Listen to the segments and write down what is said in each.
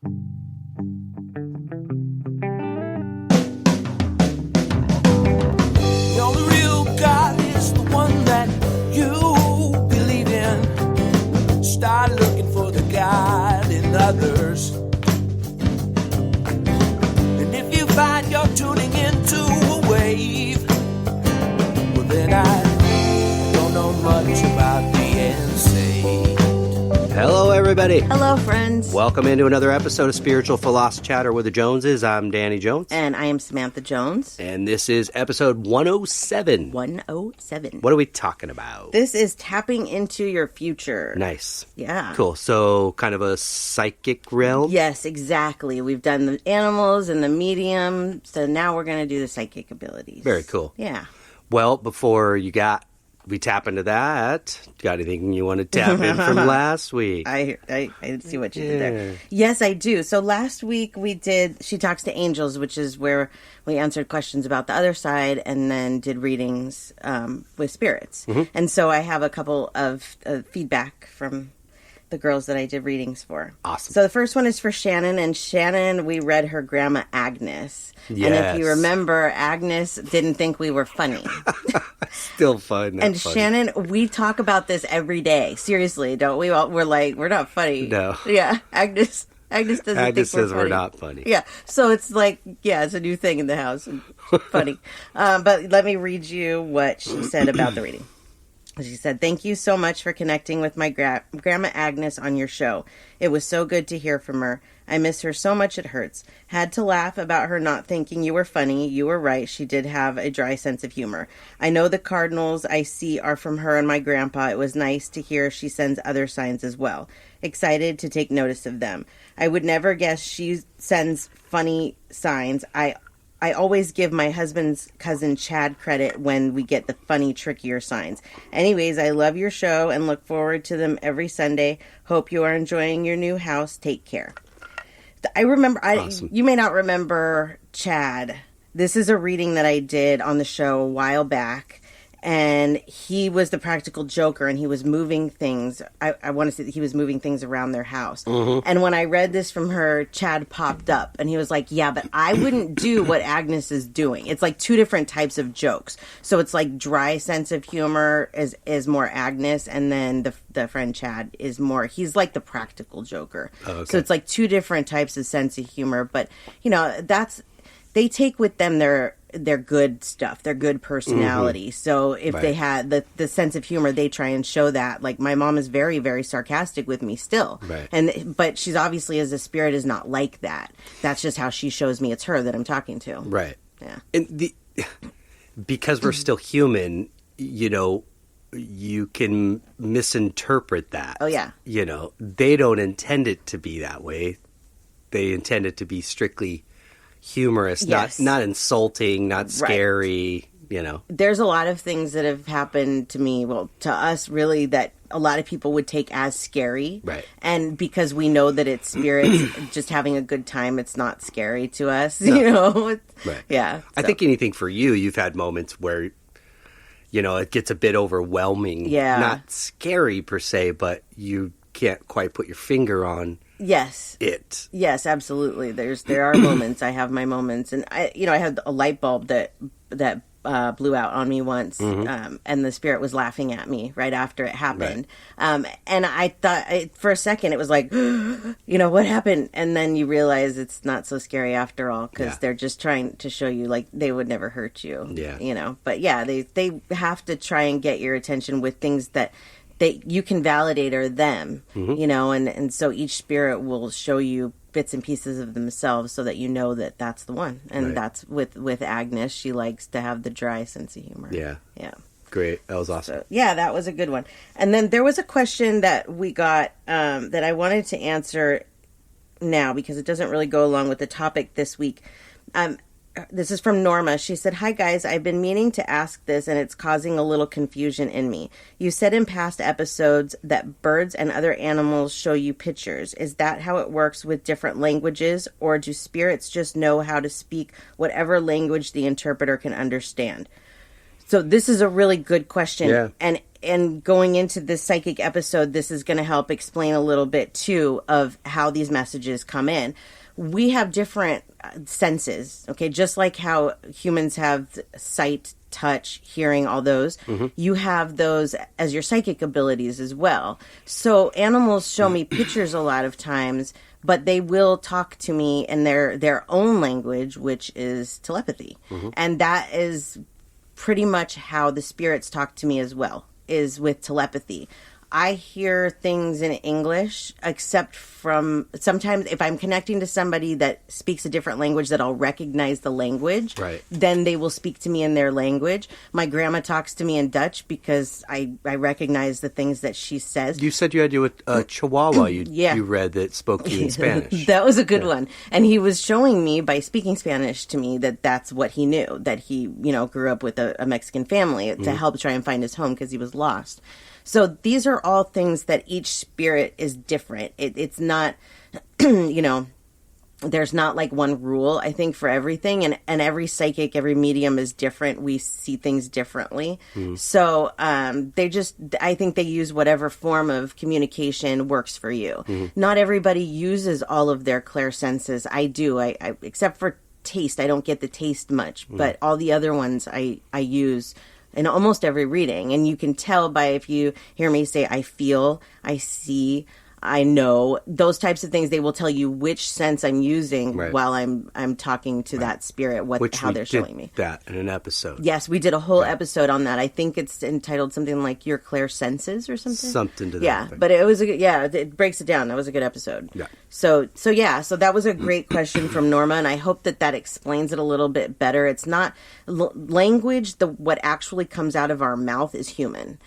The only real God is the one that you believe in. Start looking for the God in others. And if you find you're tuning into a wave, well then I don't know much about being saved. Hello, everybody. Hello, friends. Welcome into another episode of Spiritual Philosophy Chatter with the Joneses. I'm Danny Jones. And I am Samantha Jones. And this is episode 107. 107. What are we talking about? This is tapping into your future. Nice. Yeah. Cool. So, kind of a psychic realm? Yes, exactly. We've done the animals and the medium, so now we're going to do the psychic abilities. Very cool. Yeah. Well, before we tap into that, got anything you want to tap in from last week? I see what you did there. Yes, I do. So last week we did She Talks to Angels, which is where we answered questions about the other side and then did readings with spirits. Mm-hmm. And so I have a couple of feedback from the girls that I did readings for. Awesome. So the first one is for Shannon, and Shannon, we read her grandma Agnes. Yes. And if you remember, Agnes didn't think we were funny. Still fun. And funny. Shannon, we talk about this every day. Seriously, don't we? We're like, we're not funny. No. Yeah, Agnes doesn't think Agnes we're says funny. we're not funny. Yeah, so it's like, yeah, it's a new thing in the house. Funny. But let me read you what she said about the reading. She said, "Thank you so much for connecting with my Grandma Agnes on your show. It was so good to hear from her. I miss her so much it hurts. Had to laugh about her not thinking you were funny. You were right. She did have a dry sense of humor. I know the cardinals I see are from her and my grandpa. It was nice to hear she sends other signs as well. Excited to take notice of them. I would never guess she sends funny signs. I always give my husband's cousin Chad credit when we get the funny, trickier signs. Anyways, I love your show and look forward to them every Sunday. Hope you are enjoying your new house. Take care." I remember, Awesome. You may not remember Chad. This is a reading that I did on the show a while back. And he was the practical joker, and he was moving things. I want to say that he was moving things around their house. Mm-hmm. And when I read this from her, Chad popped up, and he was like, yeah, but I wouldn't do what Agnes is doing. It's like two different types of jokes. So it's like dry sense of humor is more Agnes, and then the friend Chad is more, he's like the practical joker. Oh, okay. So it's like two different types of sense of humor. But, you know, they take with them their good stuff, their good personality. Mm-hmm. So if they had the sense of humor, they try and show that. Like, my mom is very, very sarcastic with me still. Right. But she's obviously, as a spirit, is not like that. That's just how she shows me it's her that I'm talking to. Right. Yeah. And because we're still human, you know, you can misinterpret that. Oh, yeah. You know, they don't intend it to be that way. They intend it to be strictly humorous, yes. not insulting, not scary, right. You know. There's a lot of things that have happened to me, well, to us really, that a lot of people would take as scary. Right. And because we know that it's spirits just having a good time, it's not scary to us, no. You know? Right. Yeah. I think anything for you've had moments where, you know, it gets a bit overwhelming. Yeah. Not scary per se, but you can't quite put your finger on yes. it. Yes, absolutely. There are moments. I have my moments, and I had a light bulb that blew out on me once, mm-hmm. And the spirit was laughing at me right after it happened. Right. And I thought for a second it was like, you know, what happened? And then you realize it's not so scary after all, because they're just trying to show you like they would never hurt you. Yeah. You know, but yeah, they have to try and get your attention with things that you can validate are them, mm-hmm. you know, and so each spirit will show you bits and pieces of themselves so that you know that that's the one. And right. That's with Agnes. She likes to have the dry sense of humor. Yeah. Yeah. Great. That was awesome. So, yeah, that was a good one. And then there was a question that we got that I wanted to answer now because it doesn't really go along with the topic this week. This is from Norma. She said, "Hi guys, I've been meaning to ask this and it's causing a little confusion in me. You said in past episodes that birds and other animals show you pictures. Is that how it works with different languages, or do spirits just know how to speak whatever language the interpreter can understand?" So this is a really good question. Yeah. And and going into this psychic episode, this is going to help explain a little bit too of how these messages come in. We have different senses, okay? Just like how humans have sight, touch, hearing, all those, you have those as your psychic abilities as well. So animals show me pictures a lot of times, but they will talk to me in their own language, which is telepathy. And that is pretty much how the spirits talk to me as well, is with telepathy. I hear things in English, except from sometimes if I'm connecting to somebody that speaks a different language that I'll recognize the language, Right. then they will speak to me in their language. My grandma talks to me in Dutch because I recognize the things that she says. You said you had a Chihuahua Yeah. you read that spoke to you in Spanish. That was a good one. And he was showing me by speaking Spanish to me that that's what he knew, that he, grew up with a Mexican family to help try and find his home because he was lost. So these are all things that each spirit is different. It's not, there's not like one rule, I think, for everything. And every psychic, every medium is different. We see things differently. So I think they use whatever form of communication works for you. Not everybody uses all of their clairsenses. I do. I except for taste. I don't get the taste much. But all the other ones I use in almost every reading. And you can tell by if you hear me say, I feel, I see, I know, those types of things, they will tell you which sense I'm using while I'm talking to that spirit, how they're showing me. That in an episode. Yes, we did a whole episode on that. I think it's entitled something like Your Clairsenses or something. Something to that. Yeah, but it was it breaks it down. That was a good episode. Yeah. So that was a great question from Norma, and I hope that explains it a little bit better. It's not language. What actually comes out of our mouth is human.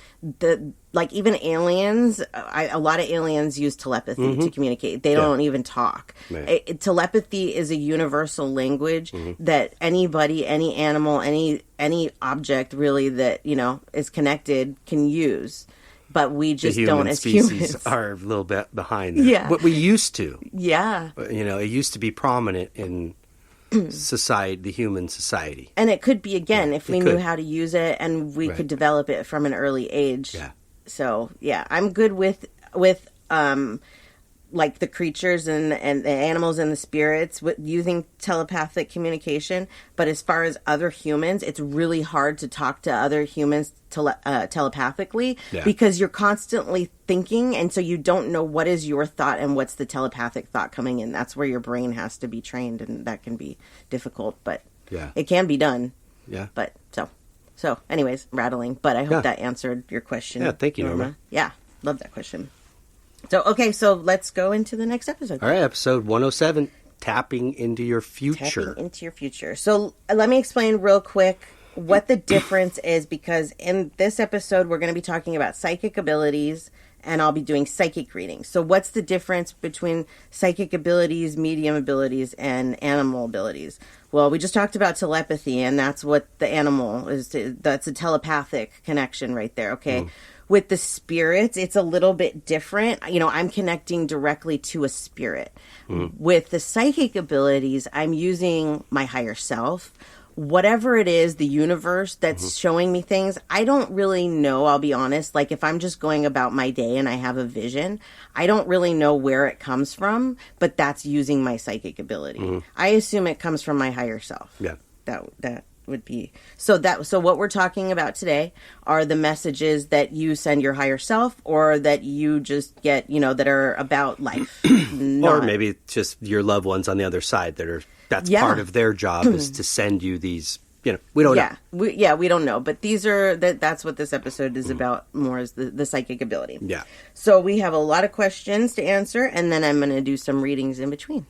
Like even aliens, a lot of aliens use telepathy to communicate. They don't even talk. Right. Telepathy is a universal language that anybody, any animal, any object really that is connected can use. But we just don't as humans. The human species are a little bit behind there. Yeah. What we used to. Yeah. It used to be prominent in society, the human society. And it could be, again, if we knew how to use it and we could develop it from an early age. Yeah. So, I'm good with like the creatures and the animals and the spirits with using telepathic communication. But as far as other humans, it's really hard to talk to other humans telepathically because you're constantly thinking. And so you don't know what is your thought and what's the telepathic thought coming in. That's where your brain has to be trained. And that can be difficult, but it can be done. Yeah. But so anyways, rattling. But I hope that answered your question. Yeah, thank you, Norma. Yeah, love that question. So let's go into the next episode. All right, episode 107, Tapping into Your Future. Tapping into your future. So let me explain real quick what the difference is, because in this episode, we're going to be talking about psychic abilities, and I'll be doing psychic readings. So what's the difference between psychic abilities, medium abilities, and animal abilities? Well, we just talked about telepathy, and that's what the animal is. That's a telepathic connection right there, okay? With the spirits, it's a little bit different. I'm connecting directly to a spirit. With the psychic abilities, I'm using my higher self. Whatever it is, the universe that's showing me things, I don't really know, I'll be honest. Like if I'm just going about my day and I have a vision, I don't really know where it comes from, but that's using my psychic ability. I assume it comes from my higher self. Yeah. That would be so what we're talking about today are the messages that you send your higher self, or that you just get that are about life. Or maybe just your loved ones on the other side that's part of their job is to send you these, we don't know. We don't know, but these are that's what this episode is about more, is the psychic ability. Yeah. So we have a lot of questions to answer, and then I'm going to do some readings in between.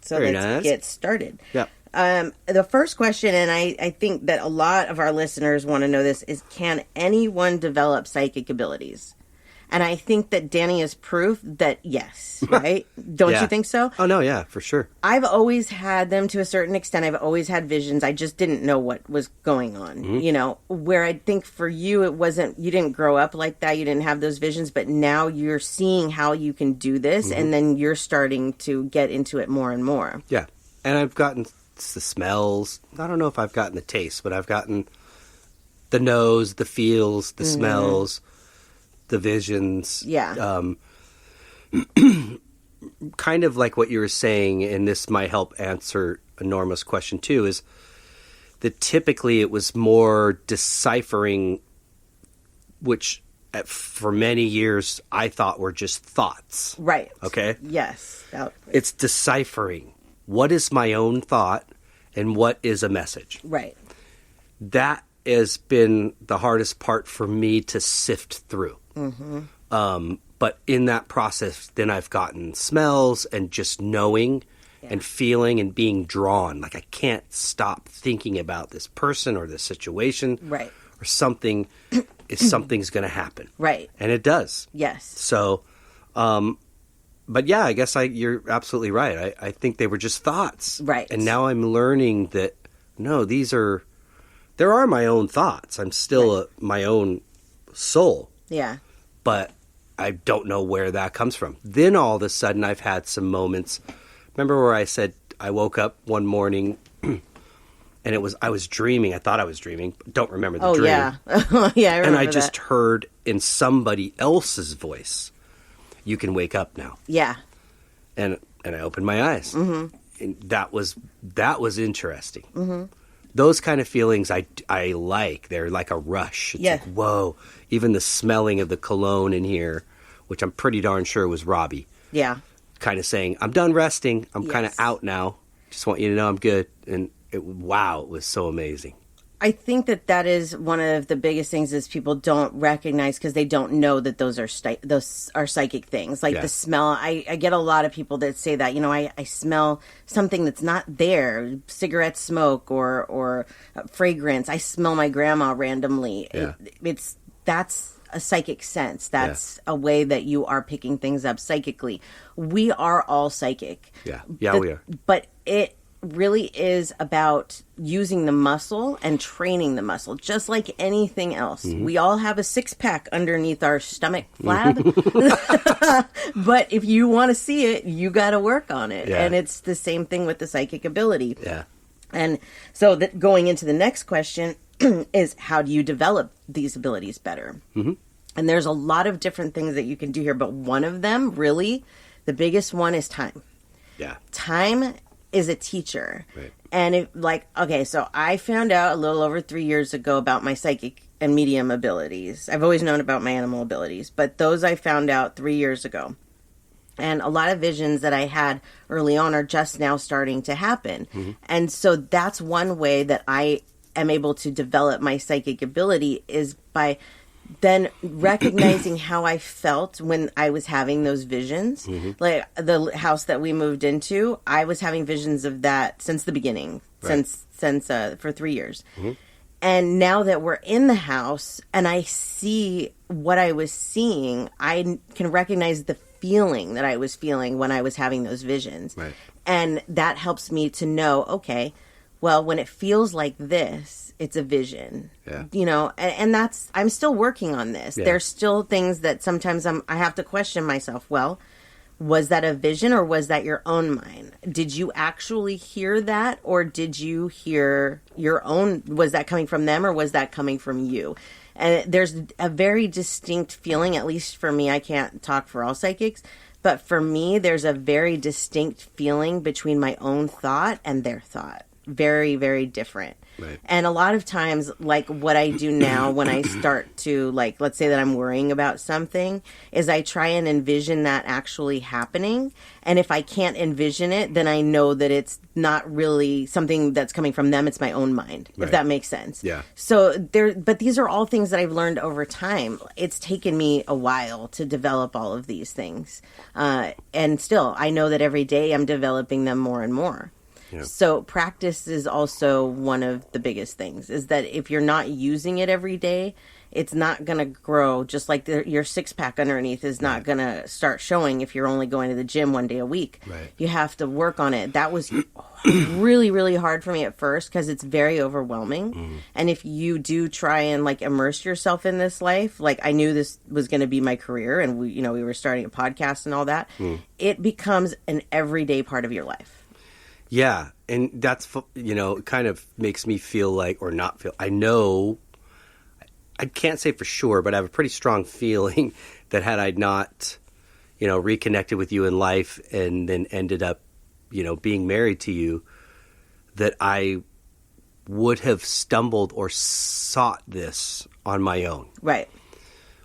So let's get started. Yeah. The first question, and I think that a lot of our listeners want to know this, is can anyone develop psychic abilities? And I think that Danny is proof that yes, right? Don't you think so? Oh, no, yeah, for sure. I've always had them to a certain extent. I've always had visions. I just didn't know what was going on, where I think for you, you didn't grow up like that. You didn't have those visions, but now you're seeing how you can do this. And then you're starting to get into it more and more. Yeah. And I've gotten the smells. I don't know if I've gotten the taste, but I've gotten The nose, the feels, the smells, the visions. Yeah. Kind of like what you were saying, and this might help answer Norma's question too, is that typically it was more deciphering, which for many years I thought were just thoughts. Right. Okay? Yes. It's deciphering what is my own thought and what is a message. Right. That has been the hardest part for me to sift through. But in that process, then I've gotten smells and just knowing and feeling and being drawn. Like I can't stop thinking about this person or this situation. Right. Or something's going to happen. Right. And it does. Yes. So, but yeah, I guess you're absolutely right. I think they were just thoughts. Right. And now I'm learning that, no, there are my own thoughts. I'm still my own soul. Yeah. But I don't know where that comes from. Then all of a sudden I've had some moments. Remember where I said I woke up one morning and I was dreaming. I thought I was dreaming. Don't remember the dream. Yeah. Yeah, I remember and I that. just heard in somebody else's voice, "You can wake up now." Yeah. And I opened my eyes. And that was interesting. Those kind of feelings I like. They're like a rush. It's like, whoa. Even the smelling of the cologne in here, which I'm pretty darn sure was Robbie. Yeah. Kind of saying, I'm done resting. I'm kind of out now. Just want you to know I'm good. And it was so amazing. I think that is one of the biggest things is people don't recognize because they don't know that those are psychic things. Like the smell. I get a lot of people that say that, I smell something that's not there, cigarette smoke or fragrance. I smell my grandma randomly. Yeah. That's a psychic sense. That's a way that you are picking things up psychically. We are all psychic. Yeah. Yeah, we are. But it really is about using the muscle and training the muscle, just like anything else. We all have a six-pack underneath our stomach flab. But if you want to see it, you got to work on it. Yeah. And it's the same thing with the psychic ability. Yeah. And so going into the next question is, how do you develop these abilities better? And there's a lot of different things that you can do here, but one of them, really, the biggest one is time. Yeah. Time is a teacher. Right. And so I found out a little over 3 years ago about my psychic and medium abilities. I've always known about my animal abilities, but those I found out 3 years ago. And a lot of visions that I had early on are just now starting to happen. And so that's one way that I am able to develop my psychic ability is by then recognizing how I felt when I was having those visions. Like the house that we moved into, I was having visions of that since the beginning, since for 3 years. And now that we're in the house and I see what I was seeing, I can recognize the feeling that I was feeling when I was having those visions. Right. And that helps me to know, okay, well, when it feels like this, it's a vision. Yeah. And that's, I'm still working on this. Yeah. There's still things that sometimes I have to question myself. Well, was that a vision or was that your own mind? Did you actually hear that, or did you hear your own? Was that coming from them or was that coming from you? And there's a very distinct feeling, at least for me. I can't talk for all psychics, but for me, there's a very distinct feeling between my own thought and their thought. Very, very different. Right. And a lot of times, like what I do now when I start to, like, let's say that I'm worrying about something, is I try and envision that actually happening. And if I can't envision it, then I know that it's not really something that's coming from them. It's my own mind, if that makes sense. Yeah. So but these are all things that I've learned over time. It's taken me a while to develop all of these things. And still, I know that every day I'm developing them more and more. Yeah. So practice is also one of the biggest things, is that if you're not using it every day, it's not going to grow, just like your six-pack underneath is not going to start showing if you're only going to the gym one day a week. Right. You have to work on it. That was really, really hard for me at first because it's very overwhelming. And if you do try and like immerse yourself in this life, like I knew this was going to be my career and we were starting a podcast and all that, it becomes an everyday part of your life. Yeah, and that's, kind of makes me feel like, or not feel, I know I can't say for sure, but I have a pretty strong feeling that had I not, reconnected with you in life and then ended up, being married to you, that I would have stumbled or sought this on my own. Right.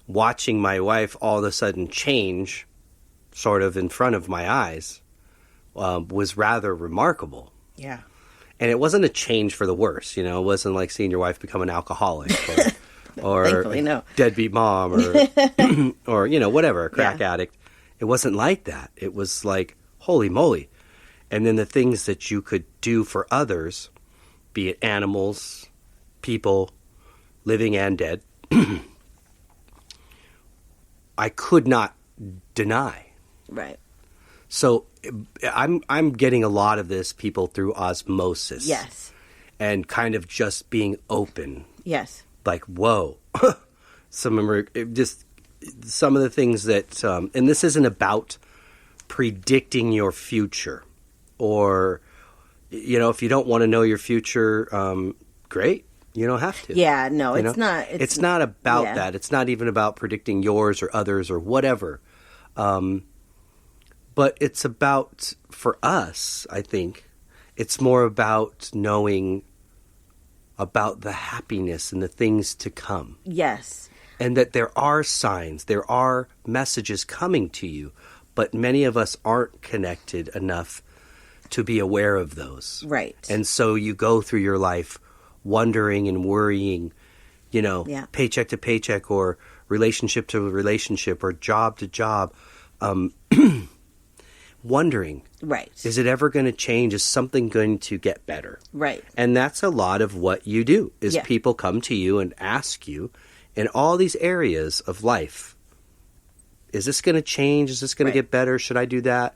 Watching my wife all of a sudden change sort of in front of my eyes was rather remarkable. Yeah. And it wasn't a change for the worse, It wasn't like seeing your wife become an alcoholic or Thankfully, no. deadbeat mom or whatever, a crack addict. It wasn't like that. It was like, holy moly. And then the things that you could do for others, be it animals, people, living and dead, I could not deny. Right. So I'm getting a lot of this, people, through osmosis. Yes. And kind of just being open. Yes. Like, whoa. Some of the things that, and this isn't about predicting your future or, if you don't want to know your future, great. You don't have to. Yeah, no, it's not. It's not about that. It's not even about predicting yours or others or whatever. But it's about, for us, I think, it's more about knowing about the happiness and the things to come. Yes. And that there are signs, there are messages coming to you, but many of us aren't connected enough to be aware of those. Right. And so you go through your life wondering and worrying, paycheck to paycheck or relationship to relationship or job to job, wondering, right, is it ever going to change? Is something going to get better? Right. And that's a lot of what you do, is people come to you and ask you in all these areas of life, is this going to change? Is this going to get better? Should I do that?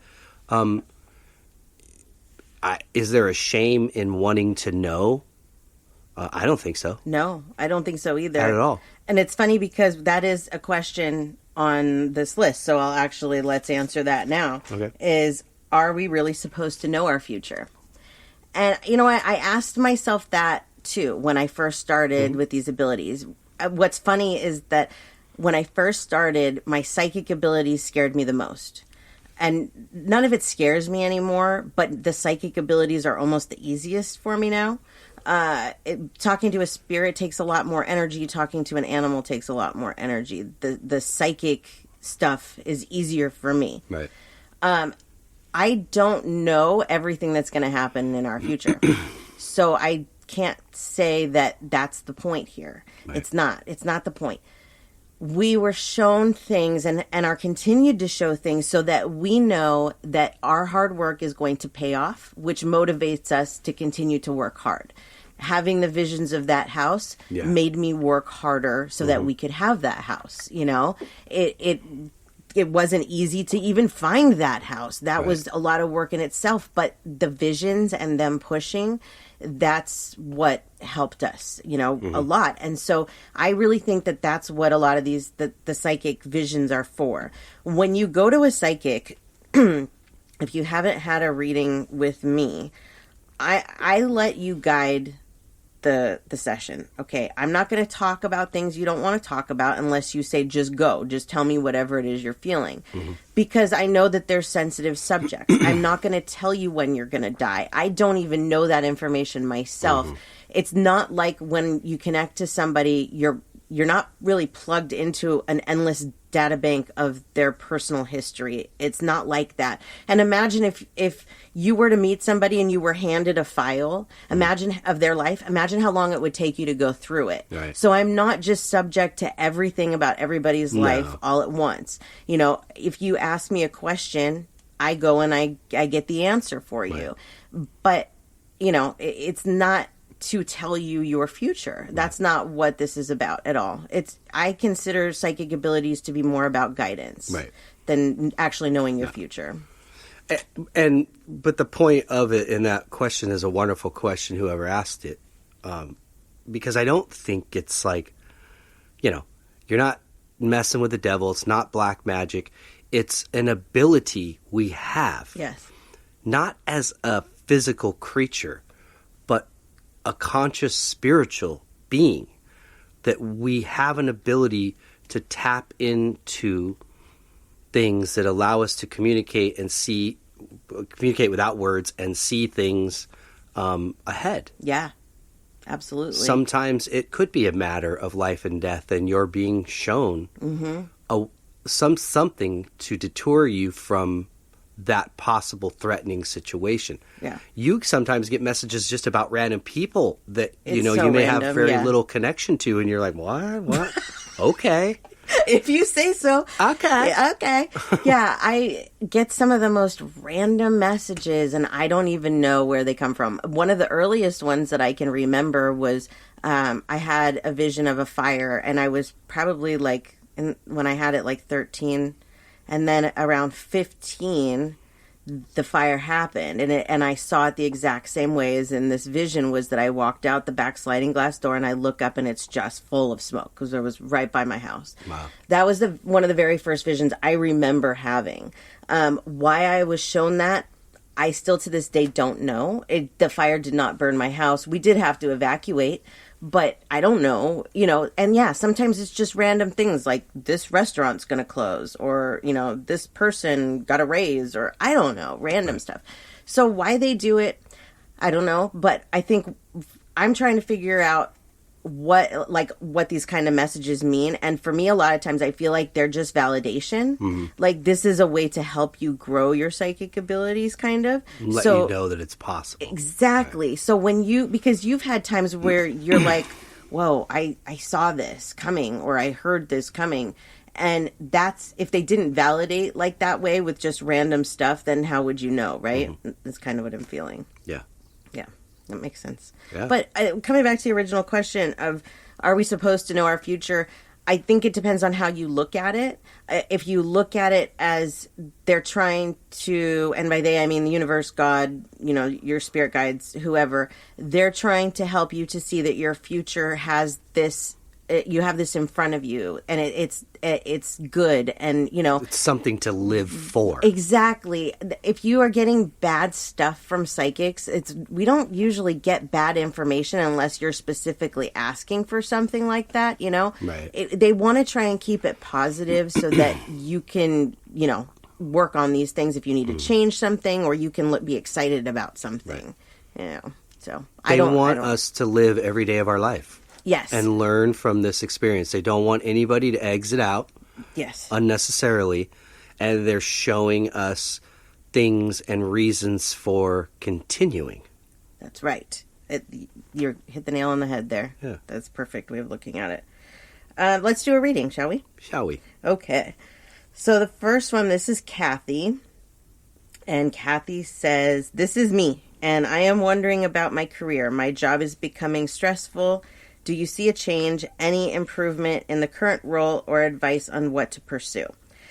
Is there a shame in wanting to know? I don't think so. No, I don't think so either. Not at all. And it's funny because that is a question on this list. So let's answer that now. Okay. Is, are we really supposed to know our future? And, I asked myself that too when I first started with these abilities. What's funny is that when I first started, my psychic abilities scared me the most. And none of it scares me anymore, but the psychic abilities are almost the easiest for me now. Talking to a spirit takes a lot more energy. Talking to an animal takes a lot more energy. The psychic stuff is easier for me. Right. I don't know everything that's going to happen in our future. So I can't say that that's the point here. Right. It's not the point. We were shown things and are continued to show things so that we know that our hard work is going to pay off, which motivates us to continue to work hard. Having the visions of that house made me work harder so that we could have that house. It wasn't easy to even find that house. That was a lot of work in itself, but the visions and them pushing, that's what helped us, a lot. And so I really think that that's what a lot of these, the psychic visions are for. When you go to a psychic, if you haven't had a reading with me, I let you guide the session. Okay, I'm not going to talk about things you don't want to talk about unless you say just go. Just tell me whatever it is you're feeling. Because I know that they're sensitive subjects. I'm not going to tell you when you're going to die. I don't even know that information myself. It's not like when you connect to somebody, you're not really plugged into an endless data bank of their personal history. It's not like that. And imagine if you were to meet somebody and you were handed a file, imagine of their life, imagine how long it would take you to go through it. Right. So I'm not just subject to everything about everybody's life all at once. If you ask me a question, I go and I get the answer for you. But, it's not to tell you your future. That's not what this is about at all. I consider psychic abilities to be more about guidance than actually knowing your future. But the point of it in that question is a wonderful question, whoever asked it, because I don't think it's like, you're not messing with the devil. It's not black magic. It's an ability we have. Yes. Not as a physical creature, but a conscious spiritual being that we have an ability to tap into things that allow us to communicate without words and see things ahead. Yeah, absolutely. Sometimes it could be a matter of life and death, and you're being shown something to deter you from that possible threatening situation. Yeah. You sometimes get messages just about random people that It's you so may random, have very yeah. little connection to, and you're like, what? Okay. If you say so. Okay. Okay. Yeah, I get some of the most random messages, and I don't even know where they come from. One of the earliest ones that I can remember was I had a vision of a fire, and I was probably when I had it 13, and then around 15, the fire happened, and I saw it the exact same way as in this vision. Was that I walked out the back sliding glass door and I look up and it's just full of smoke because it was right by my house. Wow. That was one of the very first visions I remember having. Why I was shown that, I still to this day don't know. The fire did not burn my house. We did have to evacuate, but I don't know, and yeah, sometimes it's just random things like this restaurant's going to close, or, this person got a raise, or I don't know, random stuff. So why they do it, I don't know, but I think I'm trying to figure out what these kind of messages mean. And for me, a lot of times I feel like they're just validation. Mm-hmm. Like this is a way to help you grow your psychic abilities, kind of. Let you know that it's possible. Exactly. Right. So because you've had times where you're like, whoa, I saw this coming, or I heard this coming. And that's, if they didn't validate like that way with just random stuff, then how would you know, right? Mm-hmm. That's kind of what I'm feeling. Yeah. Yeah. That makes sense. Yeah. But coming back to the original question of, are we supposed to know our future? I think it depends on how you look at it. If you look at it as they're trying to, and by they I mean the universe, God, your spirit guides, whoever, they're trying to help you to see that your future has this, you have this in front of you, and it's good, and it's something to live for. Exactly. If you are getting bad stuff from psychics, we don't usually get bad information unless you're specifically asking for something like that. Right. They want to try and keep it positive so that you can work on these things if you need to change something, or you can be excited about something. Right. So they want us to live every day of our life. Yes. And learn from this experience. They don't want anybody to exit out. Yes. Unnecessarily. And they're showing us things and reasons for continuing. That's right. You hit the nail on the head there. Yeah. That's a perfect way of looking at it. Let's do a reading, shall we? Shall we? Okay. So the first one, this is Kathy. And Kathy says, "This is me, and I am wondering about my career. My job is becoming stressful. Do you see a change, any improvement in the current role, or advice on what to pursue?"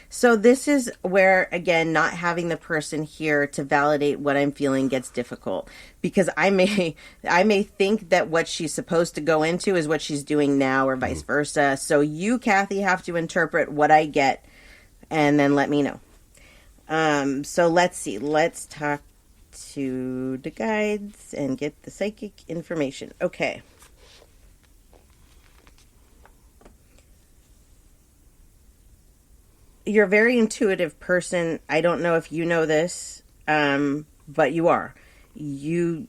So this is where, again, not having the person here to validate what I'm feeling gets difficult, because I may think that what she's supposed to go into is what she's doing now, or vice versa. So you, Kathy, have to interpret what I get and then let me know. So let's see. Let's talk to the guides and get the psychic information. Okay. You're a very intuitive person. I don't know if you know this, but you are. You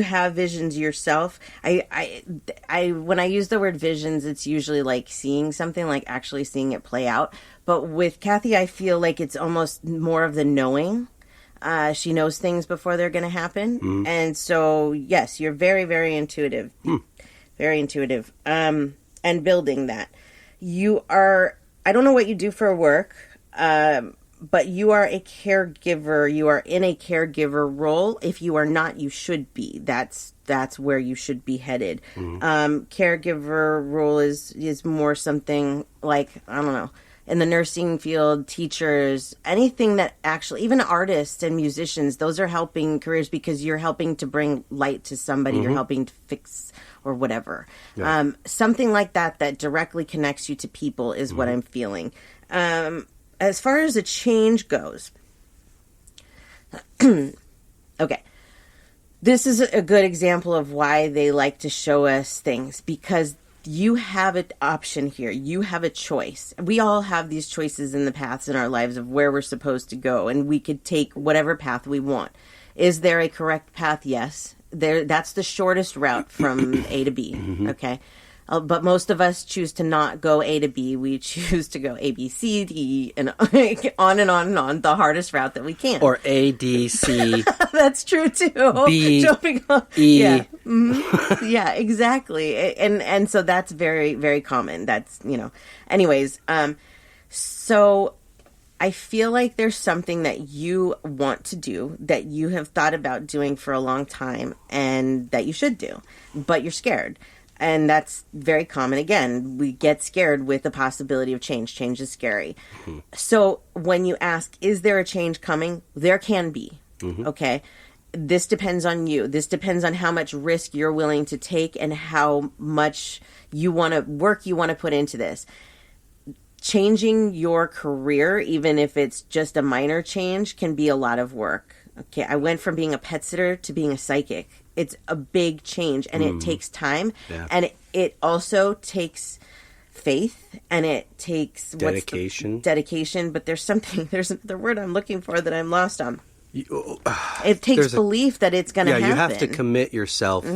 have visions yourself. I when I use the word visions, it's usually like seeing something, like actually seeing it play out. But with Kathy, I feel like it's almost more of the knowing. She knows things before they're going to happen. Mm. And so, yes, you're very, very intuitive. Very intuitive. And building that. You are... I don't know what you do for work, but you are a caregiver. You are in a caregiver role. If you are not, you should be. That's where you should be headed. Mm-hmm. Caregiver role is more something like, I don't know, in the nursing field, teachers, anything that actually, even artists and musicians, those are helping careers because you're helping to bring light to somebody. Mm-hmm. You're helping to fix or whatever. Yeah. Something like that directly connects you to people is what I'm feeling. As far as a change goes, okay, this is a good example of why they like to show us things, because you have an option here. You have a choice. We all have these choices in the paths in our lives of where we're supposed to go, and we could take whatever path we want. Is there a correct path? Yes. That's the shortest route from A to B. Okay. But most of us choose to not go A to B. We choose to go A, B, C, D, and on and on and on, the hardest route that we can. Or A, D, C. That's true too. B, E. Yeah. Yeah, exactly. And so that's very, very common. That's, anyways. So I feel like there's something that you want to do that you have thought about doing for a long time and that you should do, but you're scared. And that's very common. Again, we get scared with the possibility of change. Change is scary. So when you ask, is there a change coming? There can be. Okay. This depends on you. This depends on how much risk you're willing to take and how much you want to put into this. Changing your career, even if it's just a minor change, can be a lot of work. Okay. I went from being a pet sitter to being a psychic. It's a big change, and it takes time, and it also takes faith, and it takes dedication. But there's the word I'm looking for that I'm lost on. It takes belief that it's going to happen. Yeah, you have to commit yourself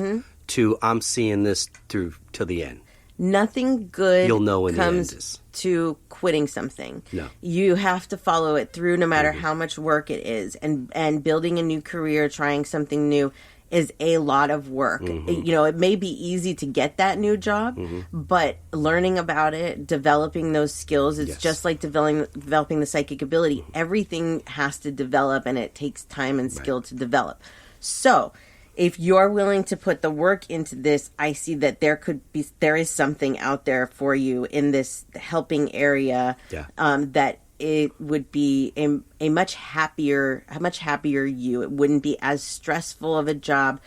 to, I'm seeing this through to the end. Nothing good You'll know when comes the end is. To quitting something. No. You have to follow it through no matter how much work it is, and building a new career, trying something new is a lot of work. It may be easy to get that new job, but learning about it, developing those skills, it's just like developing the psychic ability. Everything has to develop, and it takes time and skill to develop. So if you're willing to put the work into this, I see that there is something out there for you in this helping area that it would be a much happier you. It wouldn't be as stressful of a job.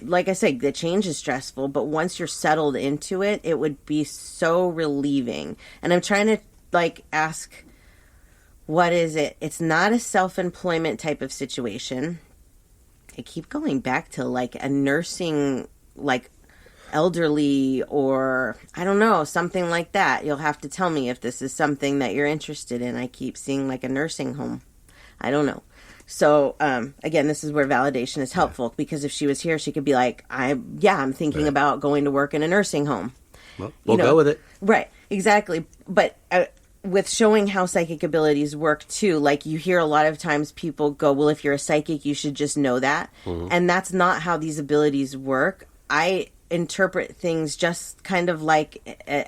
Like I said, the change is stressful, but once you're settled into it, it would be so relieving. And I'm trying to ask, what is it? It's not a self-employment type of situation. I keep going back to a nursing, elderly, or I don't know, something like that. You'll have to tell me if this is something that you're interested in. I keep seeing a nursing home. I don't know. So again, this is where validation is helpful, because if she was here, she could be like, I'm thinking about going to work in a nursing home. Well, we'll go with it. Right, exactly. But with showing how psychic abilities work too, you hear a lot of times people go, well, if you're a psychic, you should just know that. And that's not how these abilities work. I interpret things just kind of like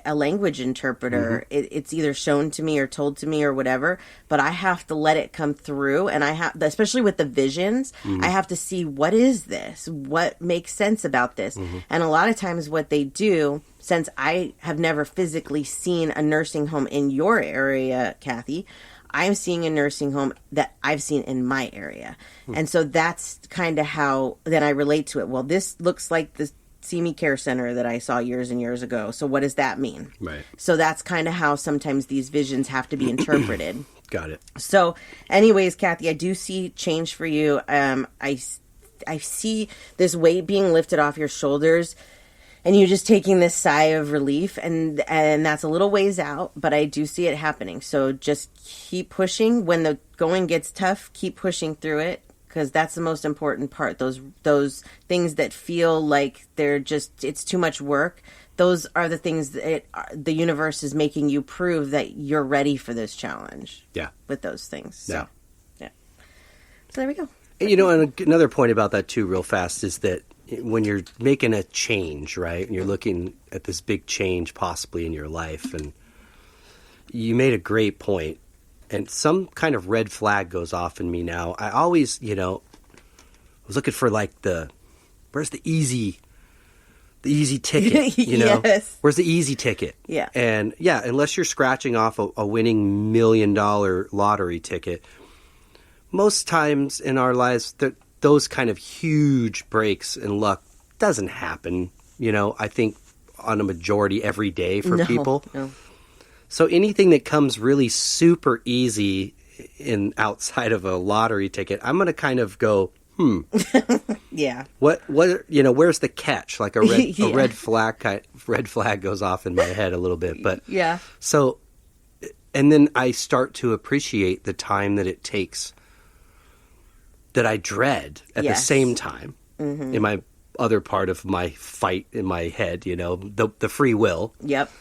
a language interpreter. It's either shown to me or told to me or whatever, but I have to let it come through, and I have, especially with the visions, I have to see, what is this? What makes sense about this? And a lot of times what they do, since I have never physically seen a nursing home in your area, Kathy, I'm seeing a nursing home that I've seen in my area. And so that's kind of how then I relate to it. Well, this looks like the See Me Care Center that I saw years and years ago. So what does that mean? Right. So that's kind of how sometimes these visions have to be interpreted. Got it. So anyways, Kathy, I do see change for you. I see this weight being lifted off your shoulders, and you just taking this sigh of relief, and that's a little ways out, but I do see it happening. So just keep pushing. When the going gets tough, keep pushing through it, because that's the most important part. Those things that feel like it's too much work, those are the things that the universe is making you prove that you're ready for this challenge. Yeah. With those things. So, yeah. So there we go. And another point about that too, real fast, is that when you're making a change, right, and you're looking at this big change possibly in your life, and you made a great point, and some kind of red flag goes off in me now. I always, was looking for where's the easy ticket, Yes. Where's the easy ticket? Yeah. And unless you're scratching off a winning $1 million lottery ticket, most times in our lives, those kind of huge breaks in luck doesn't happen, I think on a majority every day for people. No. So anything that comes really super easy outside of a lottery ticket, I'm going to kind of go, Yeah. What, where's the catch? Like a Yeah. red flag goes off in my head a little bit. But Yeah. so, and then I start to appreciate the time that it takes that I dread at the Yes. same time in my other part of my fight in my head, the free will. Yep.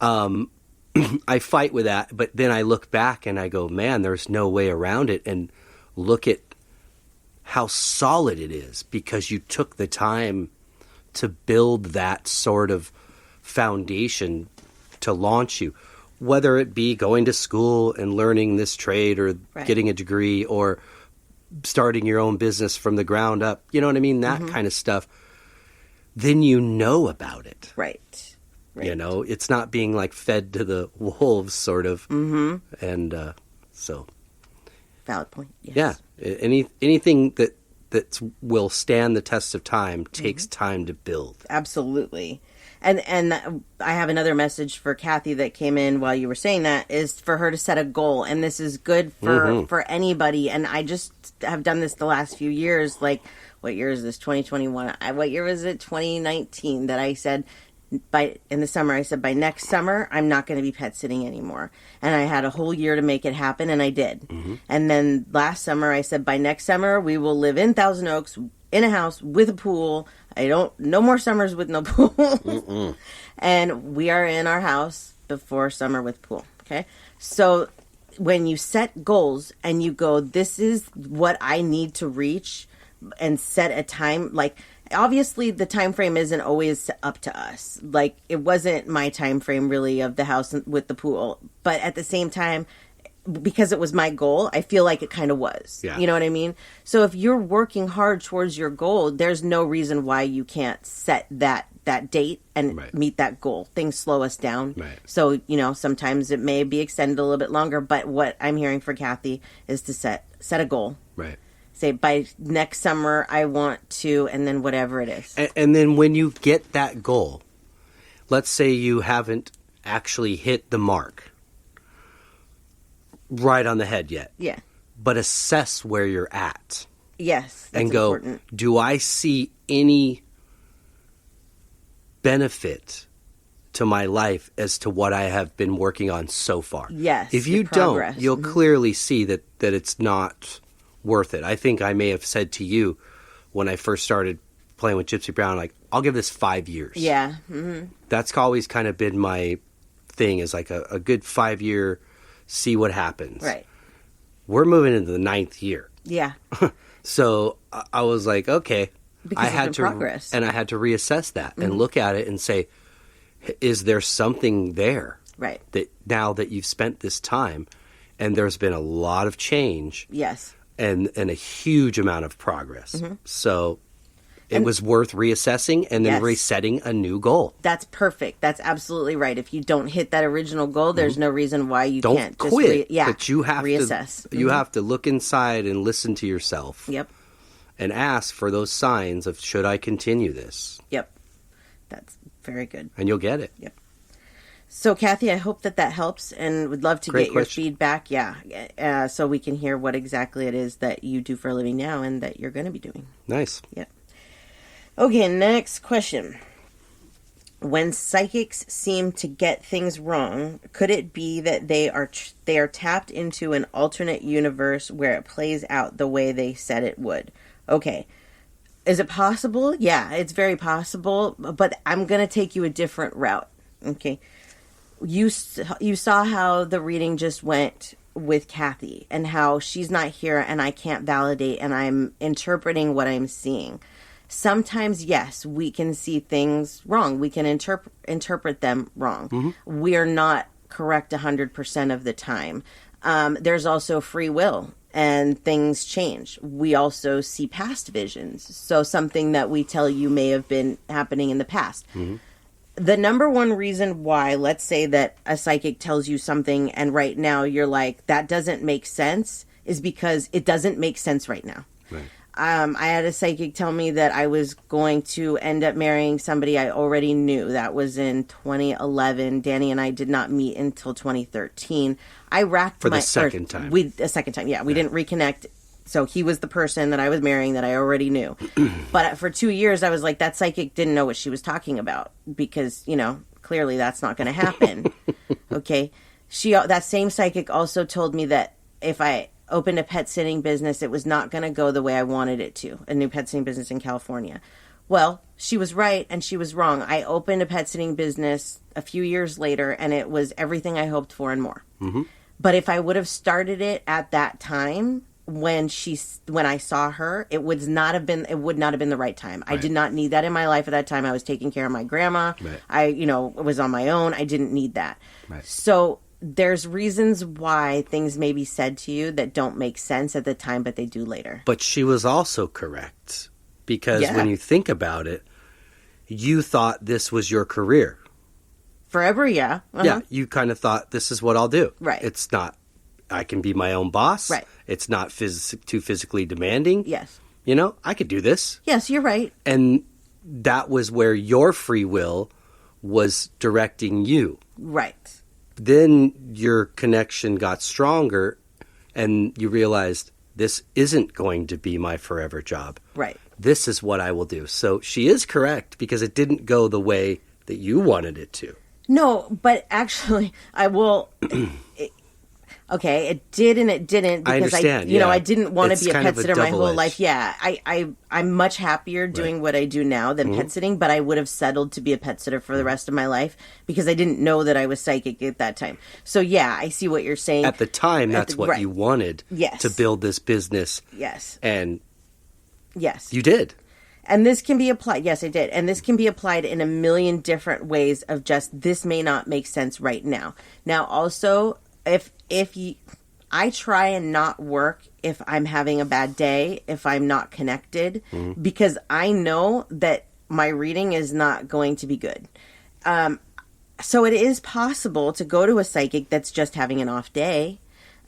I fight with that, but then I look back and I go, man, there's no way around it. And look at how solid it is because you took the time to build that sort of foundation to launch you, whether it be going to school and learning this trade or Right. getting a degree or starting your own business from the ground up. You know what I mean? That kind of stuff. Then you know about it. Right. It's not being like fed to the wolves, sort of. Mm-hmm. And so, Valid point. Yes. yeah, anything that will stand the test of time takes time to build. Absolutely. And I have another message for Kathy that came in while you were saying that, is for her to set a goal. And this is good for anybody. And I just have done this the last few years. Like, what year is this? 2021. What year was it? 2019 that I said, in the summer, I said, by next summer, I'm not going to be pet sitting anymore. And I had a whole year to make it happen, and I did. And then last summer, I said, by next summer, we will live in Thousand Oaks, in a house with a pool. No more summers with no pool. And we are in our house before summer with pool. Okay. So when you set goals and you go, this is what I need to reach, and set a time, like, obviously the time frame isn't always up to us. Like, it wasn't my time frame really of the house with the pool, but at the same time, because it was my goal, I feel like it kind of was. Yeah. You know what I mean? So if you're working hard towards your goal, there's no reason why you can't set that date and Right. meet that goal. Things slow us down. Right. So, sometimes it may be extended a little bit longer, but what I'm hearing for Kathy is to set a goal. Right. Say, by next summer, I want to, and then whatever it is. And then when you get that goal, let's say you haven't actually hit the mark right on the head yet. Yeah. But assess where you're at. Yes. That's and go, important. do I see any benefit to my life as to what I have been working on so far? Yes, If you the progress. don't, you'll clearly see that it's not worth it. I think I may have said to you when I first started playing with Gypsy Brown, like, I'll give this 5 years. Yeah. Mm-hmm. That's always kind of been my thing, is like a good 5 year, see what happens. Right. We're moving into the 9th year. Yeah. So I was like, okay, Because I it's had been to, progress. and I had to reassess that and look at it and say, is there something there Right. that now that you've spent this time, and there's been a lot of change Yes. and a huge amount of progress. So it was worth reassessing and then Yes. resetting a new goal. That's perfect. That's absolutely right. If you don't hit that original goal, there's no reason why you Don't can't quit, just but you have reassess. to. You have to look inside and listen to yourself. Yep. And ask for those signs of, should I continue this? Yep. That's very good. And you'll get it. Yep. So, Kathy, I hope that helps, and would love to Great get your question. feedback. Yeah. So we can hear what exactly it is that you do for a living now and that you're going to be doing. Nice. Yep. Okay, next question. When psychics seem to get things wrong, could it be that they are tapped into an alternate universe where it plays out the way they said it would? Okay. Is it possible? Yeah, it's very possible, but I'm going to take you a different route. Okay. You saw how the reading just went with Kathy and how she's not here and I can't validate and I'm interpreting what I'm seeing. Sometimes, yes, we can see things wrong. We can interpret them wrong. We are not correct 100% of the time. There's also free will and things change. We also see past visions. So something that we tell you may have been happening in the past. The number one reason why, let's say that a psychic tells you something and right now you're like, that doesn't make sense, is because it doesn't make sense right now. Right. I had a psychic tell me that I was going to end up marrying somebody I already knew. That was in 2011. Danny and I did not meet until 2013. I racked For the second time. A second time, yeah. We didn't reconnect. So he was the person that I was marrying that I already knew. But for 2 years, I was like, that psychic didn't know what she was talking about because, clearly that's not going to happen. Okay. That same psychic also told me that if I opened a pet sitting business, it was not going to go the way I wanted it to, a new pet sitting business in California. Well, she was right and she was wrong. I opened a pet sitting business a few years later and it was everything I hoped for and more. Mm-hmm. But if I would have started it at that time, when I saw her, it would not have been the right time. Right. I did not need that in my life at that time. I was taking care of my grandma. Right. I was on my own. I didn't need that. Right. So there's reasons why things may be said to you that don't make sense at the time, but they do later. But she was also correct because when you think about it, you thought this was your career. Forever, yeah. Uh-huh. Yeah, you kind of thought this is what I'll do. Right. It's not. I can be my own boss. Right. It's not too physically demanding. Yes. I could do this. Yes, you're right. And that was where your free will was directing you. Right. Then your connection got stronger and you realized this isn't going to be my forever job. Right. This is what I will do. So she is correct because it didn't go the way that you wanted it to. No, but actually I will... Okay, it did and it didn't because I understand, I didn't want to be a pet sitter my whole life. Yeah, I'm much happier doing what I do now than pet sitting, but I would have settled to be a pet sitter for the rest of my life because I didn't know that I was psychic at that time. So yeah, I see what you're saying. At the time, that's what you wanted to build this business. Yes. And yes, you did. And this can be applied. Yes, I did. And this can be applied in a million different ways of just this may not make sense right now. Now, also, I try and not work if I'm having a bad day, if I'm not connected, because I know that my reading is not going to be good. So it is possible to go to a psychic that's just having an off day.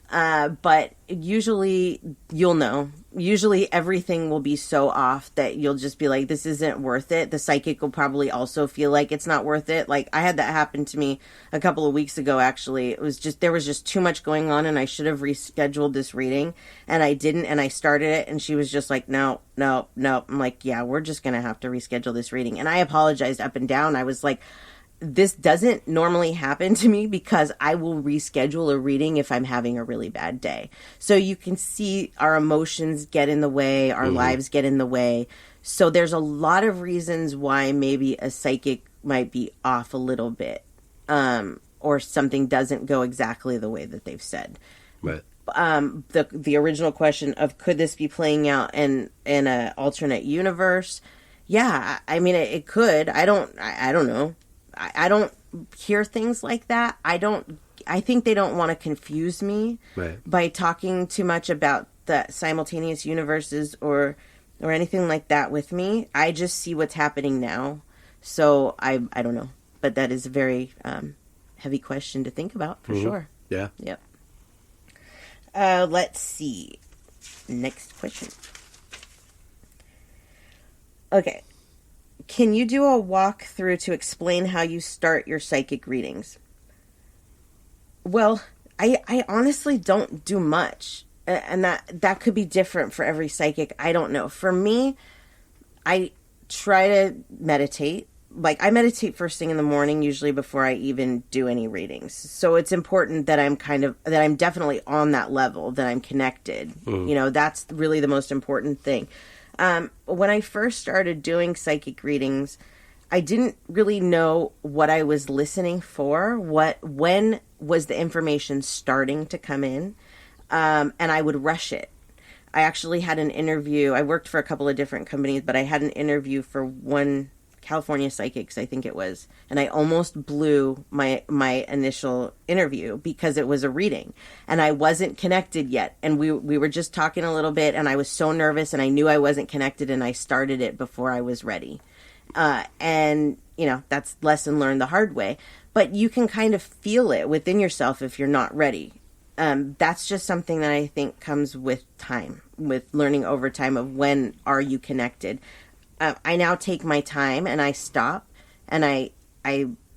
But usually you'll know. Usually everything will be so off that you'll just be like, this isn't worth it. The psychic will probably also feel like it's not worth it. Like I had that happen to me a couple of weeks ago, actually. There was just too much going on and I should have rescheduled this reading and I didn't. And I started it and she was just like, no. I'm like, yeah, we're just going to have to reschedule this reading. And I apologized up and down. I was like, this doesn't normally happen to me because I will reschedule a reading if I'm having a really bad day. So you can see our emotions get in the way, our lives get in the way. So there's a lot of reasons why maybe a psychic might be off a little bit, or something doesn't go exactly the way that they've said. Right. The original question of could this be playing out in an alternate universe? Yeah, I mean it could. I don't know. I don't hear things like that. I think they don't want to confuse me by talking too much about the simultaneous universes or anything like that with me. I just see what's happening now. So I don't know. But that is a very heavy question to think about for sure. Yeah. Yep. Let's see. Next question. Okay. Can you do a walkthrough to explain how you start your psychic readings? Well, I honestly don't do much. And that could be different for every psychic. I don't know. For me, I try to meditate. Like, I meditate first thing in the morning, usually before I even do any readings. So it's important that I'm definitely on that level, that I'm connected. That's really the most important thing. When I first started doing psychic readings, I didn't really know what I was listening for, when was the information starting to come in, and I would rush it. I actually had an interview. I worked for a couple of different companies, but I had an interview for one California Psychics, I think it was, and I almost blew my initial interview because it was a reading and I wasn't connected yet, and we were just talking a little bit and I was so nervous and I knew I wasn't connected and I started it before I was ready, and that's lesson learned the hard way, but you can kind of feel it within yourself if you're not ready. That's just something that I think comes with time, with learning over time of when are you connected. I now take my time and I stop and I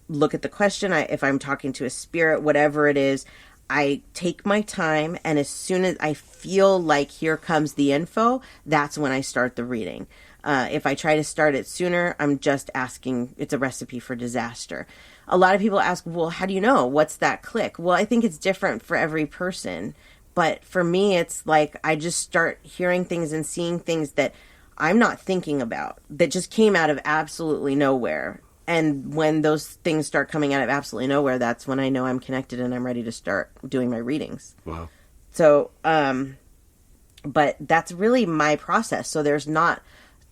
look at the question. If I'm talking to a spirit, whatever it is, I take my time, and as soon as I feel like here comes the info, that's when I start the reading. If I try to start it sooner, I'm just asking, it's a recipe for disaster. A lot of people ask, well, how do you know? What's that click? Well, I think it's different for every person. But for me, it's like I just start hearing things and seeing things that I'm not thinking about, that just came out of absolutely nowhere. And when those things start coming out of absolutely nowhere, that's when I know I'm connected and I'm ready to start doing my readings. Wow. So, but that's really my process. So there's not,